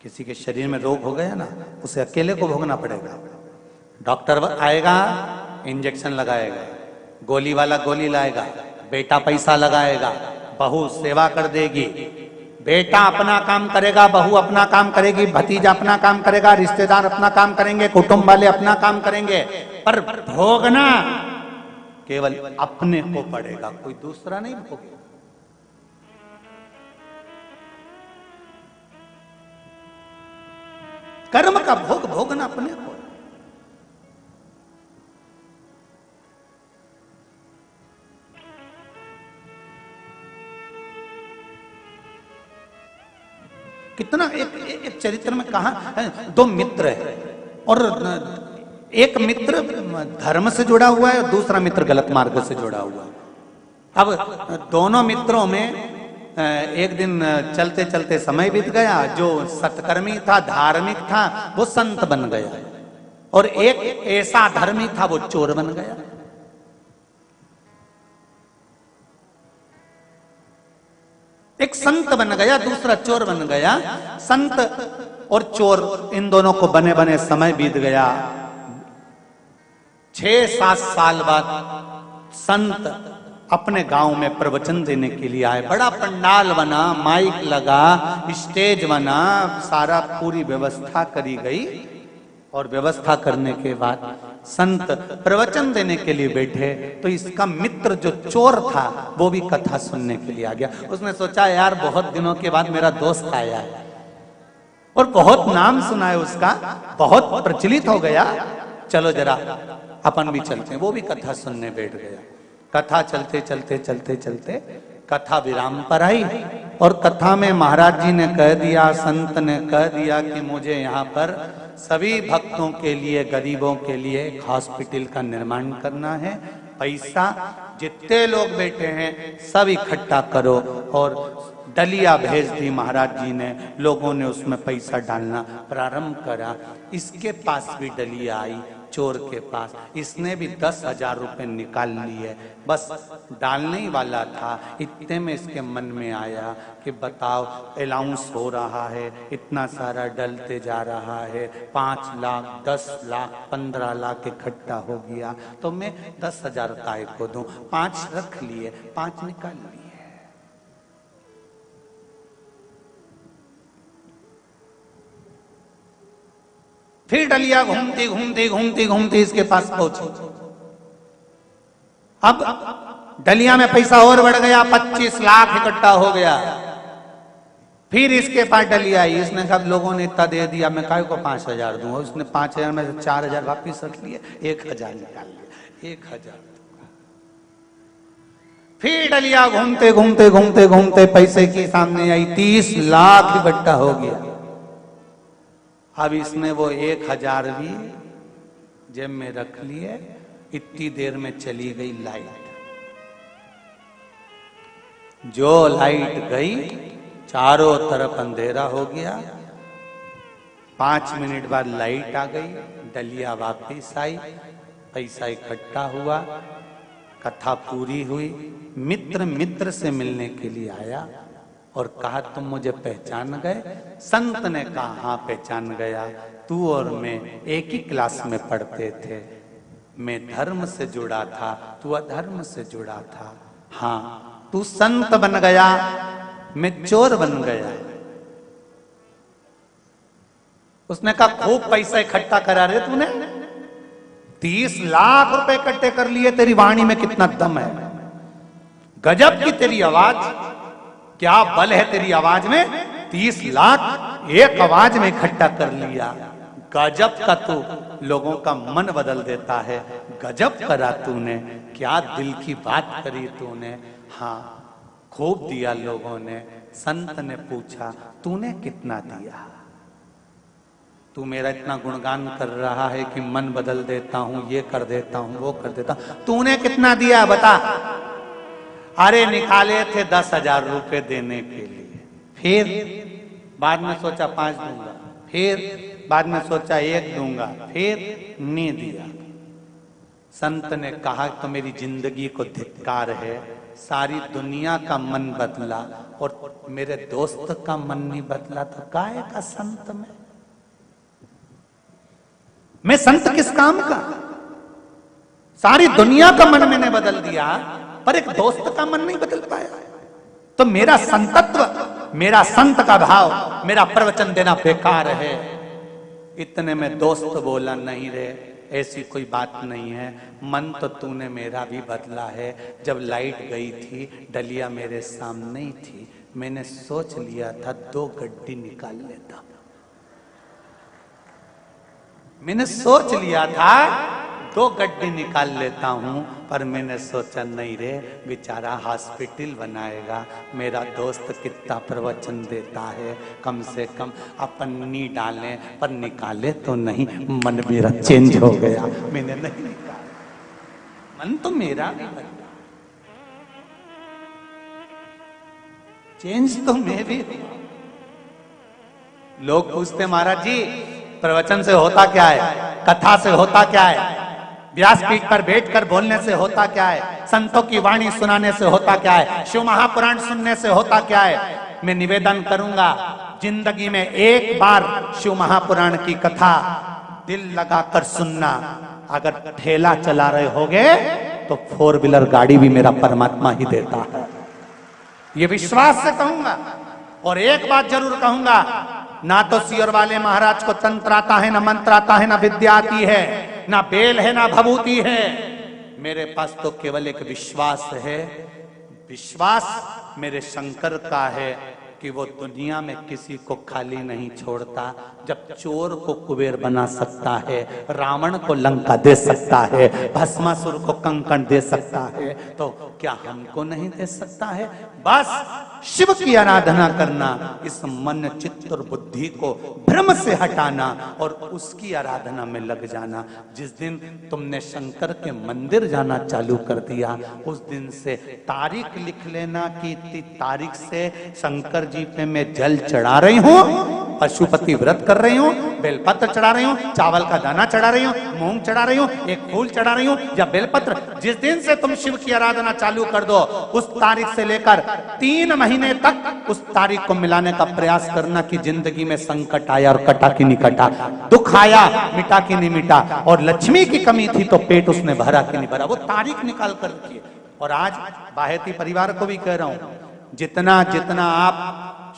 Speaker 1: किसी के शरीर में रोग हो गया ना, उसे अकेले को भोगना पड़ेगा। डॉक्टर आएगा, इंजेक्शन लगाएगा, गोली वाला गोली लाएगा, बेटा पैसा लगाएगा, बहू सेवा कर देगी, बेटा अपना काम करेगा, बहू अपना काम करेगी, भतीजा अपना काम करेगा, रिश्तेदार अपना काम करेंगे, कुटुंब वाले अपना काम करेंगे, पर भोगना केवल अपने को पड़ेगा, कोई दूसरा नहीं भोगेगा। कर्म का भोग भोगना अपने को। कितना एक चरित्र में कहा, दो मित्र है और एक मित्र धर्म से जुड़ा हुआ है और दूसरा मित्र गलत मार्ग से जुड़ा हुआ है। अब दोनों मित्रों में एक दिन चलते चलते समय बीत गया, जो सत्कर्मी था, धार्मिक था, वो संत बन गया, और एक ऐसा धर्मी था वो चोर बन गया। एक संत बन गया, दूसरा चोर बन गया। संत और चोर इन दोनों को बने बने समय बीत गया। 6-7 साल बाद संत अपने गांव में प्रवचन देने के लिए आए। बड़ा पंडाल बना, माइक लगा, स्टेज बना, सारा पूरी व्यवस्था करी गई। और व्यवस्था करने के बाद संत प्रवचन देने के लिए बैठे तो इसका मित्र जो चोर था वो भी कथा सुनने के लिए आ गया। उसने सोचा, यार बहुत दिनों के बाद मेरा दोस्त आया है और बहुत नाम सुना है उसका, बहुत प्रचलित हो गया, चलो जरा अपन भी चलते हैं। वो भी कथा सुनने बैठ गया। कथा चलते चलते चलते चलते कथा विराम पर आई। और कथा में महाराज जी ने कह दिया, संत ने कह दिया कि मुझे यहाँ पर सभी भक्तों के लिए, गरीबों के लिए एक हॉस्पिटल का निर्माण करना है। पैसा जितने लोग बैठे हैं सब इकट्ठा करो। और डलिया भेज दी महाराज जी ने, लोगों ने उसमें पैसा डालना प्रारंभ करा। इसके पास भी डलिया आई, चोर के पास। इसने भी 10,000 रुपए निकाल लिए, बस डालने ही वाला था। इतने में इसके मन में आया कि बताओ, अलाउंस हो रहा है, इतना सारा डलते जा रहा है, 5 लाख, 10 लाख, 15 लाख इकट्ठा हो गया, तो मैं 10,000 काय को दूं। 5 रख लिए, 5 निकाल लिए। फिर डलिया घूमती घूमती घूमती घूमती इसके पास पहुंची। अब डलिया में पैसा और बढ़ गया, 25 लाख इकट्ठा हो गया। फिर इसके पास डलिया आई, इसने कहा लोगों ने इतना दे दिया, मैं काय को 5,000 दूंगा। उसने 5,000 में से 4,000 वापिस रख लिए, 1,000 निकाल लिया, 1,000। फिर डलिया घूमते घूमते घूमते घूमते पैसे की सामने आई, 30 लाख इकट्ठा हो गया। अब इसने वो 1,000 भी जेब में रख लिए। इतनी देर में चली गई लाइट। जो लाइट गई, चारों तरफ अंधेरा हो गया। 5 मिनट बाद लाइट आ गई, डलिया वापिस आई, पैसा इकट्ठा हुआ, कथा पूरी हुई। मित्र मित्र से मिलने के लिए आया और कहा तुम मुझे पहचान गए? संत ने कहा हाँ पहचान गया, तू और मैं एक ही क्लास में पढ़ते थे। मैं धर्म से जुड़ा था, तू अधर्म से जुड़ा था। हाँ, तू संत बन गया, मैं चोर बन गया। उसने कहा खूब पैसा इकट्ठा करा रे तूने, 30 लाख रुपए इकट्ठे कर लिए। तेरी वाणी में कितना दम है, गजब की तेरी आवाज, क्या बल है तेरी आवाज में। 30 लाख एक आवाज में इकट्ठा कर लिया। गजब का तू लोगों का मन बदल देता है, गजब करा तूने, क्या दिल की बात करी तूने। हाँ, खूब दिया लोगों ने। संत ने पूछा तूने कितना दिया? तू मेरा इतना गुणगान कर रहा है कि मन बदल देता हूं, ये कर देता हूं, वो कर देता हूं, तूने कितना दिया बता? अरे निकाले थे 10,000 रुपए देने के लिए। फिर बाद में सोचा 5 दूंगा, फिर बाद में सोचा 1 दूंगा, फिर नहीं दिया। संत ने कहा तो मेरी जिंदगी को धिक्कार है, सारी दुनिया का मन बदला और मेरे दोस्त का मन नहीं बदला, तो काहे का संत मैं संत किस काम का? सारी दुनिया का मन मैंने बदल दिया, पर एक दोस्त का मन नहीं बदल पाया। तो मेरा संतत्व, मेरा संत का भाव, मेरा प्रवचन देना बेकार है। इतने में दोस्त बोला नहीं रे, ऐसी कोई बात नहीं है, मन तो तूने मेरा भी बदला है। जब लाइट गई थी, डलिया मेरे सामने ही थी, मैंने सोच लिया था 2 गड्डी निकाल लेता। मैंने सोच लिया था 2 गड्डी निकाल लेता हूं, पर मैंने सोचा नहीं रे, बेचारा हॉस्पिटल बनाएगा, मेरा दोस्त कितना प्रवचन देता है, कम से कम अपन नहीं डालें, पर निकाले तो नहीं। मन मेरा चेंज हो गया, मैंने नहीं निकाला, मन तो मेरा भी बदला, चेंज तो मैं भी। लोग पूछते महाराज जी प्रवचन से होता क्या है, कथा से होता क्या है, व्यासपीठ पर बैठकर बोलने से होता क्या है, संतों की वाणी सुनाने से होता क्या है, शिव महापुराण सुनने से होता क्या है? मैं निवेदन करूंगा, जिंदगी में एक बार शिव महापुराण की कथा दिल लगाकर सुनना। अगर ठेला चला रहे होगे तो 4 व्हीलर गाड़ी भी मेरा परमात्मा ही देता है, ये विश्वास से कहूंगा। और एक बात जरूर कहूंगा, ना तो सियोर वाले महाराज को तंत्र आता है, ना मंत्र आता है, ना विद्या आती है, ना बेल है, ना भभूति है। मेरे पास तो केवल एक विश्वास है, विश्वास मेरे शंकर का है, कि वो दुनिया में किसी को खाली नहीं छोड़ता। जब चोर को कुबेर बना सकता है, रावण को लंका दे सकता है, भस्मासुर को कंकण दे सकता है, तो क्या हमको नहीं दे सकता है? बस शिव की आराधना करना, इस मन चित्त और बुद्धि को भ्रम से हटाना और उसकी आराधना में लग जाना। जिस दिन तुमने शंकर के मंदिर जाना चालू कर दिया, उस दिन से तारीख लिख लेना कि इतनी तारीख से शंकर जी पे मैं जल चढ़ा रही हूँ, पशुपति व्रत कर रही हूँ, बेलपत्र चढ़ा रही हूँ, चावल का दाना चढ़ा रही हूँ, मूंग चढ़ा रही हूँ, एक फूल चढ़ा रही हूँ या बेलपत्र। जिस दिन से तुम शिव की आराधना चालू कर दो, उस तारीख से लेकर 3 महीने तक उस तारीख को मिलाने का प्रयास करना कि जिंदगी में संकट आया और कटा कि नहीं कटा, दुख आया मिटा कि नहीं मिटा, और लक्ष्मी की कमी थी तो पेट उसने भरा कि नहीं भरा, वो तारीख निकाल कर रखिए। और आज बाहेती परिवार को भी कह रहा हूं, जितना जितना आप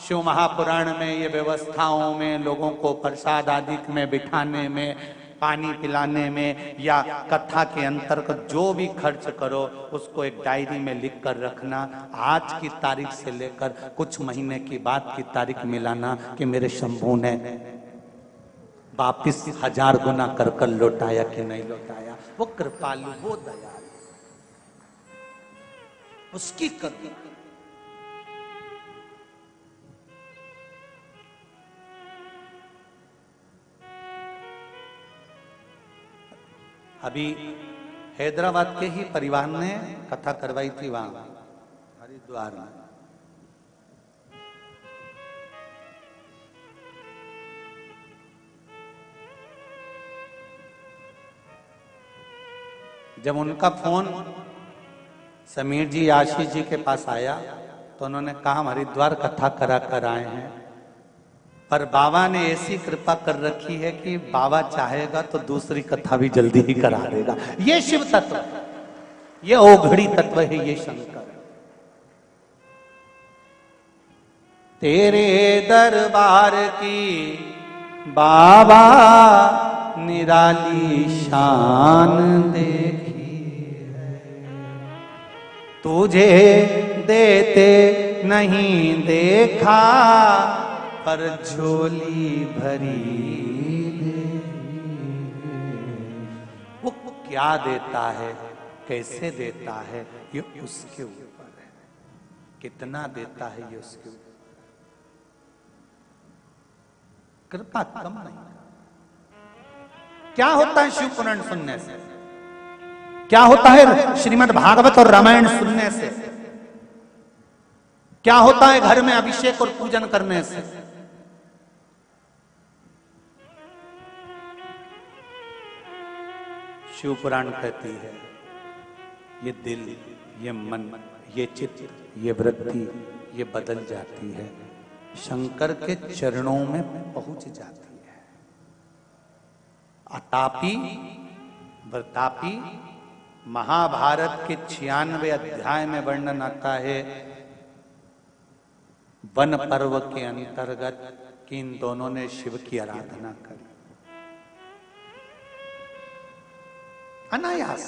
Speaker 1: शिव महापुराण में ये व्यवस्थाओं में, लोगों को प्रसाद आदि में बिठाने में, पानी पिलाने में या कथा के अंतर्गत जो भी खर्च करो, उसको एक डायरी में लिख कर रखना। आज की तारीख से लेकर कुछ महीने की बाद की तारीख मिलाना कि मेरे शंभू ने वापिस 1000 गुना कर कर लौटाया कि नहीं लौटाया। वो कृपालु, वो दयालु, उसकी करुणा। अभी हैदराबाद के ही परिवार ने कथा करवाई थी वहां हरिद्वार में। जब उनका फोन समीर जी, आशीष जी के पास आया तो उन्होंने कहा हम हरिद्वार कथा करा कर आए हैं, पर बाबा ने ऐसी कृपा कर रखी है कि बाबा चाहेगा तो दूसरी कथा भी जल्दी ही करा देगा। ये शिव तत्व, ये ओघड़ी तत्व है, ये शंकर। तेरे दरबार की बाबा निराली शान देखी है, तुझे देते नहीं देखा पर झोली भरी दे। वो क्या देता है, कैसे देता है, ये उसके ऊपर है। कितना देता है ये उसके ऊपर। कृपा कम नहीं। क्या होता है शिव पुराण सुनने से, क्या होता है श्रीमद् भागवत और रामायण सुनने से, क्या होता है घर में अभिषेक और पूजन करने से। शिव पुराण कहती है ये दिल, ये मन, ये चित्त, ये वृत्ति, ये बदल जाती है, शंकर के चरणों में पहुंच जाती है। अतापी वृतापी महाभारत के 96 अध्याय में वर्णन आता है वन पर्व के अंतर्गत कि इन दोनों ने शिव की आराधना करी अनायास।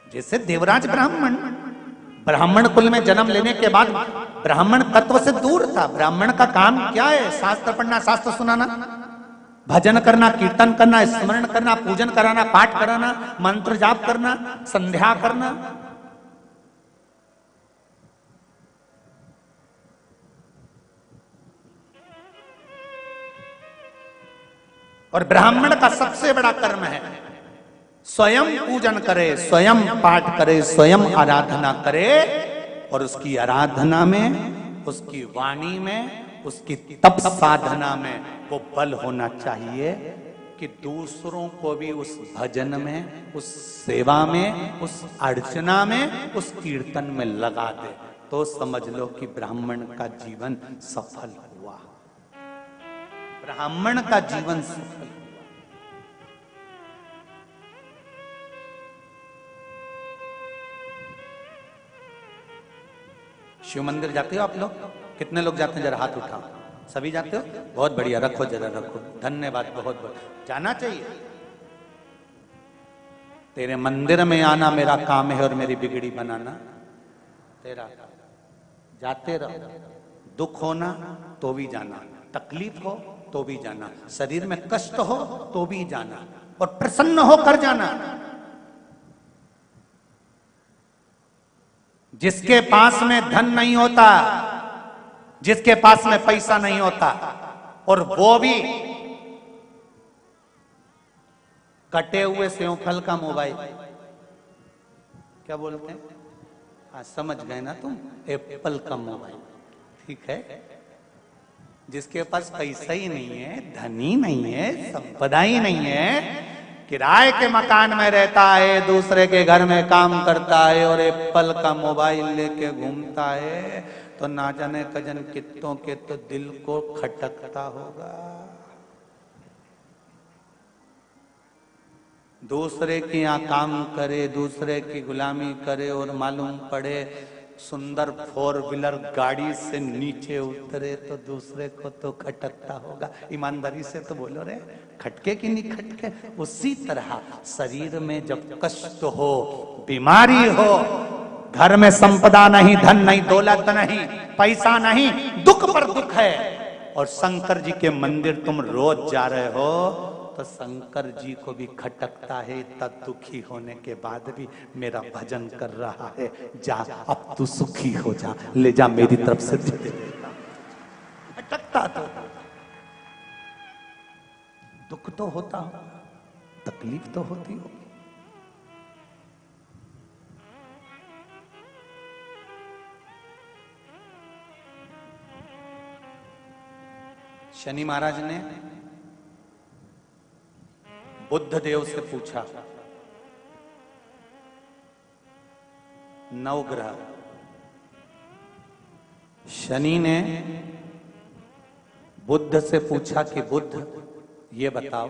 Speaker 1: जैसे देवराज ब्राह्मण कुल में जन्म लेने के बाद ब्राह्मण तत्व से दूर था। ब्राह्मण का काम क्या है? शास्त्र पढ़ना, शास्त्र सुनाना, भजन करना, कीर्तन करना, स्मरण करना, पूजन कराना, पाठ कराना, मंत्र जाप करना, संध्या करना। और ब्राह्मण का सबसे बड़ा कर्म है स्वयं पूजन करे, स्वयं पाठ करे, स्वयं आराधना करे। और उसकी आराधना में, उसकी वाणी में, उसकी तप साधना में वो बल होना चाहिए कि दूसरों को भी उस भजन में, उस सेवा में, उस अर्चना में, उस कीर्तन में लगा दे। तो समझ लो कि ब्राह्मण का जीवन सफल हुआ। ब्राह्मण का जीवन सफल। शिव मंदिर जाते हो आप लोग? कितने लोग जाते हैं? जरा हाथ उठाओ। सभी जाते हो? बहुत बढ़िया, रखो जरा रखो। धन्यवाद, बहुत बहुत। जाना चाहिए। तेरे मंदिर में आना मेरा काम है और मेरी बिगड़ी बनाना तेरा। जाते रहो। दुख होना तो भी जाना, तकलीफ हो तो भी जाना, शरीर में कष्ट हो तो भी जाना और प्रसन्न होकर जाना। जिसके पास में धन नहीं होता, जिसके पास में पैसा नहीं होता, और वो भी कटे हुए सेवफल का मोबाइल, क्या बोलते हैं, हाँ समझ गए ना तुम, एप्पल का मोबाइल, ठीक है। जिसके पास पैसा ही नहीं है, धन ही नहीं है, संपदा ही नहीं है, किराए के मकान में रहता है, दूसरे के घर में काम करता है और एप्पल का मोबाइल लेके घूमता है, तो ना जाने कजन कित्तों के तो दिल को खटकता होगा। दूसरे के यहाँ काम करे, दूसरे की गुलामी करे और मालूम पड़े सुंदर 4 व्हीलर गाड़ी से नीचे उतरे तो दूसरे को तो खटकता होगा। ईमानदारी से तो बोलो रे, खटके कि नहीं खटके। उसी तरह शरीर में जब कष्ट हो, बीमारी हो, घर में संपदा नहीं, धन नहीं, दौलत नहीं, पैसा नहीं, दुख पर दुख है, और शंकर जी के मंदिर तुम रोज जा रहे हो, तो शंकर जी को भी खटकता है, इतना दुखी होने के बाद भी मेरा भजन कर रहा है, जा अब तू सुखी हो जा, ले जा मेरी तरफ से दे देता। खटकता तो दुख तो होता हो, तकलीफ तो होती हो। शनि महाराज ने बुद्ध देव से पूछा, नवग्रह, शनि ने बुद्ध से पूछा कि बुद्ध ये बताओ,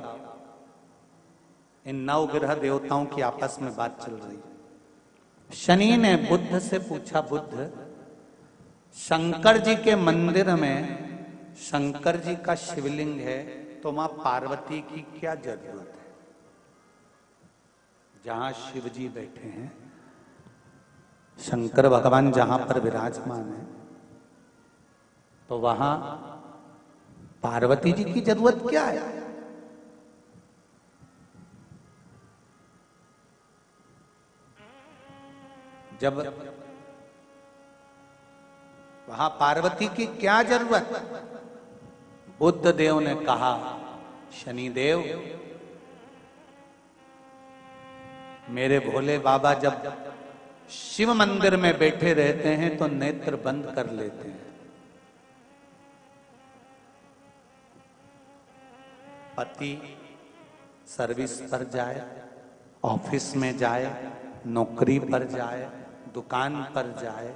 Speaker 1: इन नवग्रह देवताओं की आपस में बात चल रही है। शनि ने बुद्ध से पूछा, बुद्ध शंकर जी के मंदिर में शंकर जी का शिवलिंग है, तो मां पार्वती की क्या जरूरत है? जहां शिव जी बैठे हैं, शंकर भगवान जहां पर विराजमान है, तो वहां पार्वती जी की जरूरत क्या है? जब वहां पार्वती की क्या जरूरत? बुद्ध देव ने कहा, शनिदेव, मेरे भोले बाबा जब शिव मंदिर में बैठे रहते हैं तो नेत्र बंद कर लेते हैं। पति सर्विस पर जाए, ऑफिस में जाए, नौकरी पर जाए, दुकान पर जाए,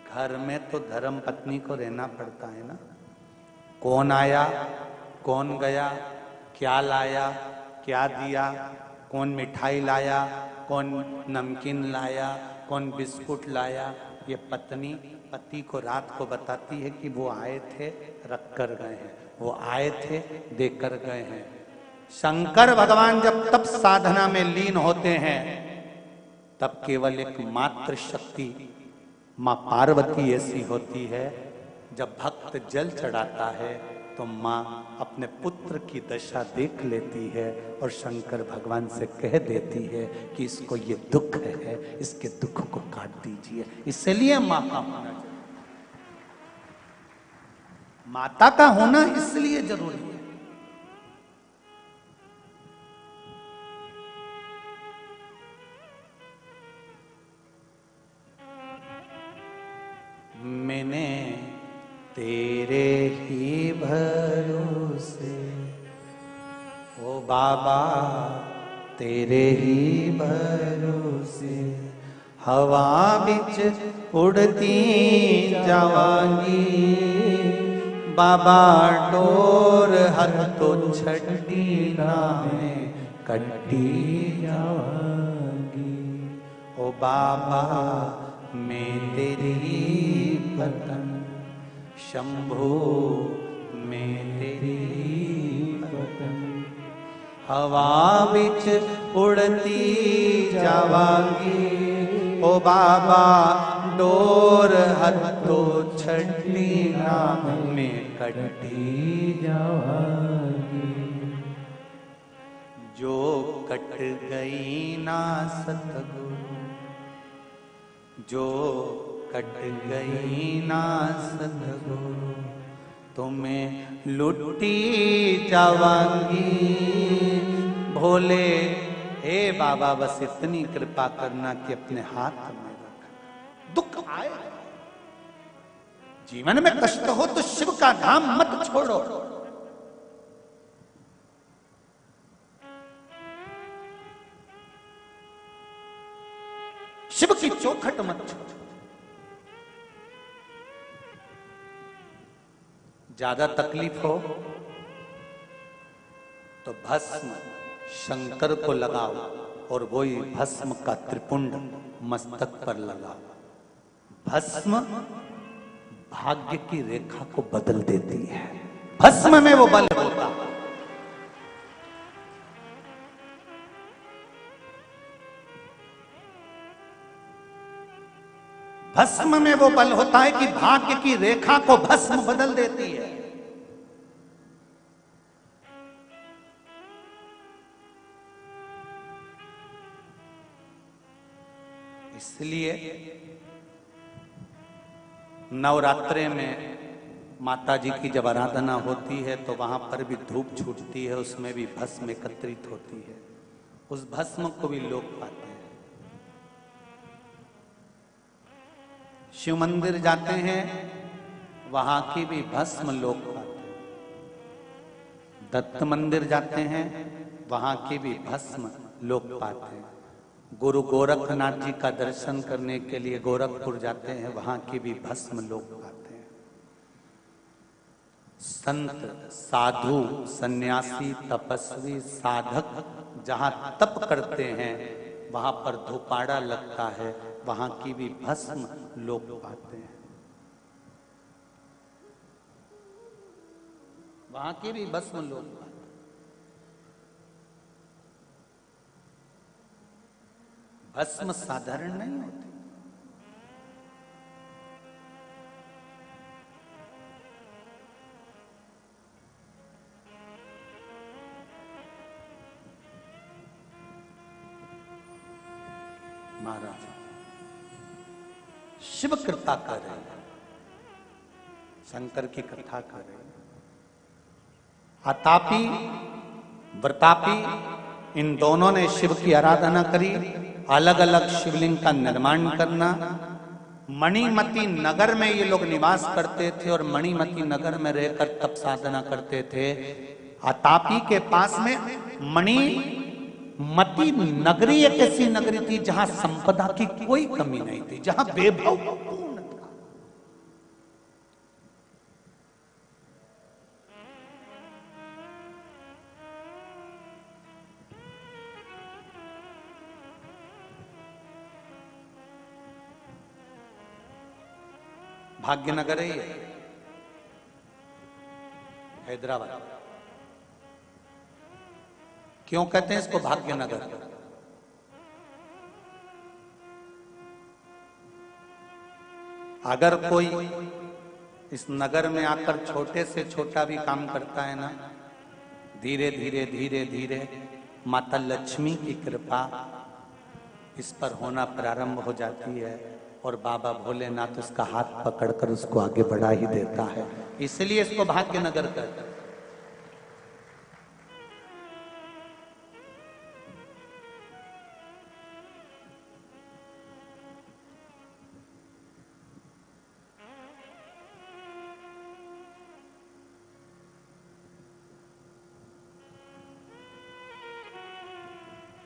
Speaker 1: घर में तो धर्म पत्नी को रहना पड़ता है ना। कौन आया, कौन गया, क्या लाया, क्या दिया, कौन मिठाई लाया, कौन नमकीन लाया, कौन बिस्कुट लाया, ये पत्नी पति को रात को बताती है कि वो आए थे, रख कर गए हैं, वो आए थे, देकर गए हैं। शंकर भगवान जब तप साधना में लीन होते हैं, तब केवल एक मात्र शक्ति मां पार्वती ऐसी होती है, जब भक्त जल चढ़ाता है तो मां अपने पुत्र की दशा देख लेती है और शंकर भगवान से कह देती है कि इसको ये दुख है, इसके दुख को काट दीजिए। इसलिए मां का होना जरूरी, माता का होना इसलिए जरूरी है। मैंने तेरे ही भरोसे, ओ बाबा तेरे ही भरोसे, हवा बिच उड़ती जावांगी, बाबा डोर हर तो छड़ी में कट्टी जावांगी। ओ बाबा मैं तेरी पतन, शंभो मैं तेरी पतन, हवा बिच उड़ती जावांगी, ओ बाबा डोर हथो छड़ी नाम में कटी
Speaker 2: जावांगी।
Speaker 1: जो कट गई ना सतगुरु, जो कट गई ना सतगुरु, तुम्हें लुटी जावांगी। भोले हे बाबा बस इतनी कृपा करना कि अपने हाथ में रखना। दुख आए, जीवन में कष्ट हो तो शिव का नाम मत छोड़ो। शिव की चौखट मत छोड़ो। ज्यादा तकलीफ हो तो भस्म शंकर को लगाओ और वही भस्म का त्रिपुंड मस्तक पर लगाओ। भस्म भाग्य की रेखा को बदल देती है। भस्म में वो बल होता है। भस्म में वो बल होता है कि भाग्य की रेखा को भस्म बदल देती है। इसलिए नवरात्रे में माता जी की जब आराधना होती है तो वहां पर भी धूप छूटती है, उसमें भी भस्म एकत्रित होती है। उस भस्म को भी लोग पाते हैं। शिव मंदिर जाते हैं, वहां की भी भस्म लोग पाते हैं। दत्त मंदिर जाते हैं, वहां की भी भस्म लोग पाते हैं। गुरु गोरखनाथ जी का दर्शन करने के लिए गोरखपुर जाते हैं, वहां की भी भस्म लोग पाते हैं। संत साधु सन्यासी तपस्वी साधक जहां तप करते हैं वहां पर धूपाड़ा लगता है, वहां की भी भस्म लोग पाते हैं। वहां की भी भस्म लोग पाते हैं। भस्म साधारण नहीं होती। महाराज शिव कृपा कर रहे हैं, शंकर की कथा कर रहे हैं। आतापी व्रतापी इन दोनों ने शिव की आराधना करी। अलग अलग शिवलिंग का निर्माण करना। मणिमती नगर में ये लोग निवास करते थे और मणिमती नगर में रहकर तप साधना करते थे। आतापी के पास में मणिमती नगरी एक ऐसी नगरी थी जहां संपदा की कोई कमी नहीं थी, जहां वैभव पूर्ण था। भाग्यनगर है ये, हैदराबाद। क्यों कहते हैं इसको भाग्यनगर? अगर कोई इस नगर में आकर छोटे से छोटा भी काम करता है ना, धीरे धीरे धीरे धीरे माता लक्ष्मी की कृपा इस पर होना प्रारंभ हो जाती है और बाबा भोलेनाथ उसका हाथ पकड़कर उसको आगे बढ़ा ही देता है। इसलिए इसको भाग्यनगर कहते हैं।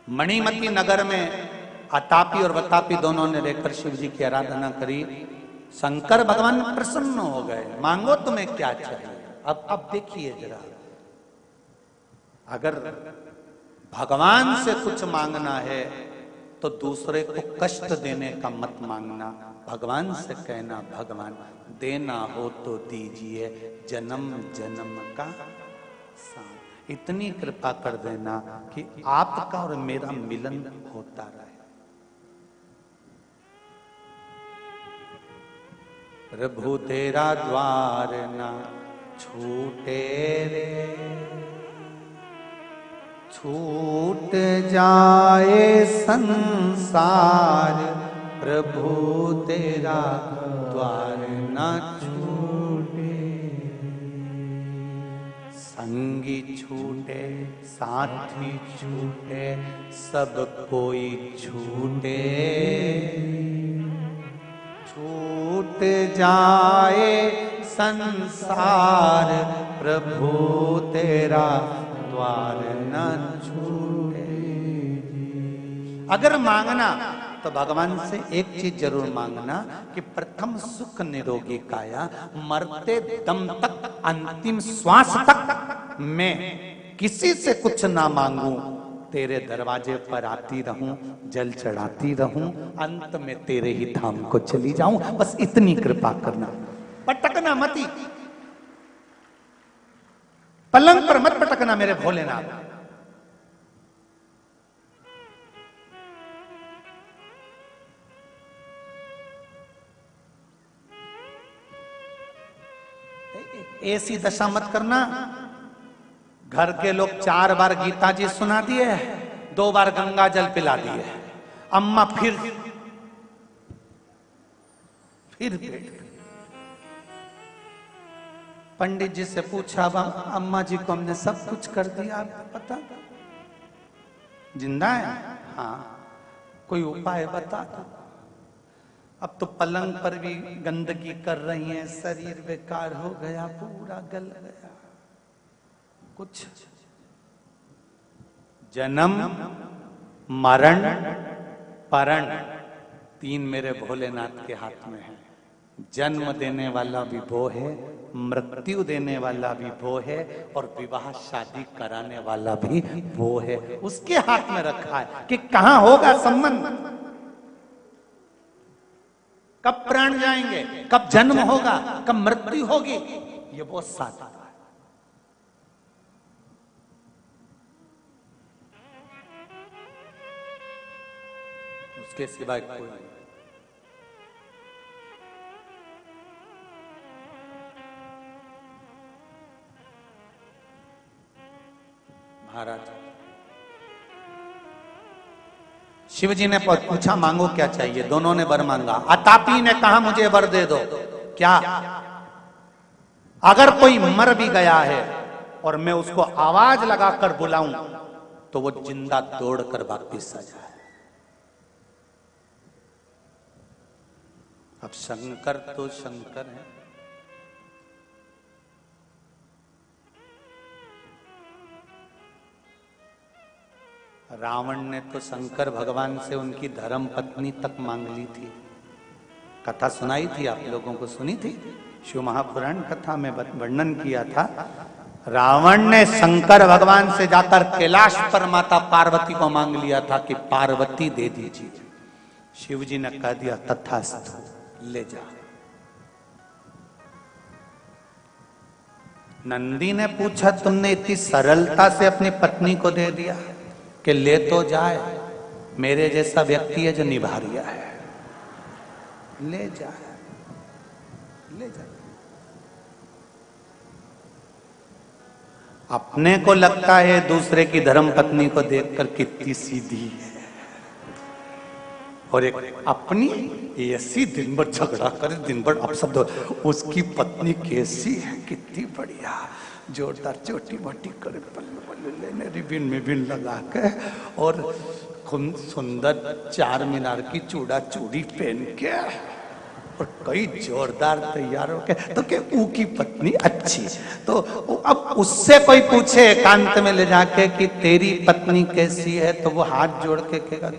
Speaker 1: मणिमती नगर में आतापी और वतापी दोनों ने रहकर शिव जी की आराधना करी। शंकर भगवान प्रसन्न हो गए। मांगो तुम्हें क्या चाहिए। अब देखिए जरा, अगर भगवान से कुछ मांगना है तो दूसरे को कष्ट देने का मत मांगना। भगवान से कहना, भगवान देना हो तो दीजिए, जन्म जन्म का साथ इतनी कृपा कर देना कि आपका और मेरा मिलन होता रहे। प्रभु तेरा द्वार न छूटे रे, छूट जाए संसार, प्रभु तेरा द्वार न छूटे। संगी छूटे, साथी छूटे, सब कोई छूटे, छूट जाए संसार, प्रभु तेरा द्वार न छूटे। अगर मांगना तो भगवान से एक चीज जरूर मांगना कि प्रथम सुख निरोगी काया, मरते दम तक, अंतिम श्वास तक मैं किसी से कुछ ना मांगूं, तेरे दरवाजे पर आती रहूं, जल चढ़ाती रहूं, अंत में तेरे ही धाम को चली जाऊं, बस इतनी कृपा करना। पटकना मती, पलंग पर मत पटकना मेरे भोलेनाथ। ऐसी दशा मत करना। घर के लोग 4 बार गीता जी सुना दिए, 2 बार गंगा जल पिला दिए, अम्मा फिर पंडित जी से पूछा, अम्मा जी को हमने सब कुछ कर दिया, आपको पता जिंदा है? हाँ, कोई उपाय बता दो। अब तो पलंग पर भी गंदगी कर रही हैं, शरीर बेकार हो गया, पूरा गल गया। कुछ जन्म मरण परण 3 मेरे भोलेनाथ के हाथ में है। जन्म देने वाला भी वो है, मृत्यु देने वाला भी वो है, और विवाह शादी कराने वाला भी वो है। उसके हाथ में रखा है कि कहां होगा संबंध, कब प्राण जाएंगे, कब जन्म होगा, कब मृत्यु होगी, ये बहुत सादा है। उसके सिवाय कोई नहीं। महाराज शिव जी ने पूछा मांगो क्या चाहिए, दोनों ने वर मांगा। अतापी ने कहा मुझे वर दे दो। क्या? अगर कोई मर भी गया है और मैं उसको आवाज लगाकर बुलाऊं तो वो जिंदा दौड़कर वापिस आ जाए। अब शंकर तो शंकर है, रावण ने तो शंकर भगवान से उनकी धर्म पत्नी तक मांग ली थी। कथा सुनाई थी, आप लोगों को सुनी थी, शिव महापुराण कथा में वर्णन किया था। रावण ने शंकर भगवान से जाकर कैलाश पर माता पार्वती को मांग लिया था कि पार्वती दे दीजिए। शिव जी ने कह दिया तथास्तु, ले जा। नंदी ने पूछा तुमने इतनी सरलता से अपनी पत्नी को दे दिया कि ले तो जाए, मेरे जैसा व्यक्ति है जो निभा रिया है, ले जाए, ले जाए। अपने को लगता है दूसरे की धर्म पत्नी को देखकर कितनी सीधी है, और एक अपनी ऐसी दिन भर झगड़ा करे, दिन भर अपशब्द, उसकी पत्नी कैसी है, कितनी बढ़िया, जोरदार चोटी मोटी करे, पल्लू पल्लू लेने, रिबिन मिबिन लगा के, और सुंदर 4 मीनार की चूड़ा चूड़ी पहन के, और कई जोरदार तैयार होके, तो क्या ऊ की पत्नी अच्छी। तो अब उससे कोई पूछे एकांत में ले जाके कि तेरी पत्नी कैसी है, तो वो हाथ जोड़ के कहेगा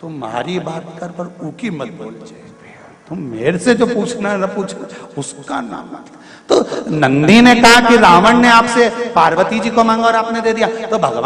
Speaker 1: तुम्हारी बात कर पर ऊ की मत बोल जाए, तुम मेरे से जो पूछना है ना पूछ, उसका नाम मत। तो नंदी ने कहा कि रावण ने आपसे पार्वती जी को मांगा और आपने दे दिया, तो भगवान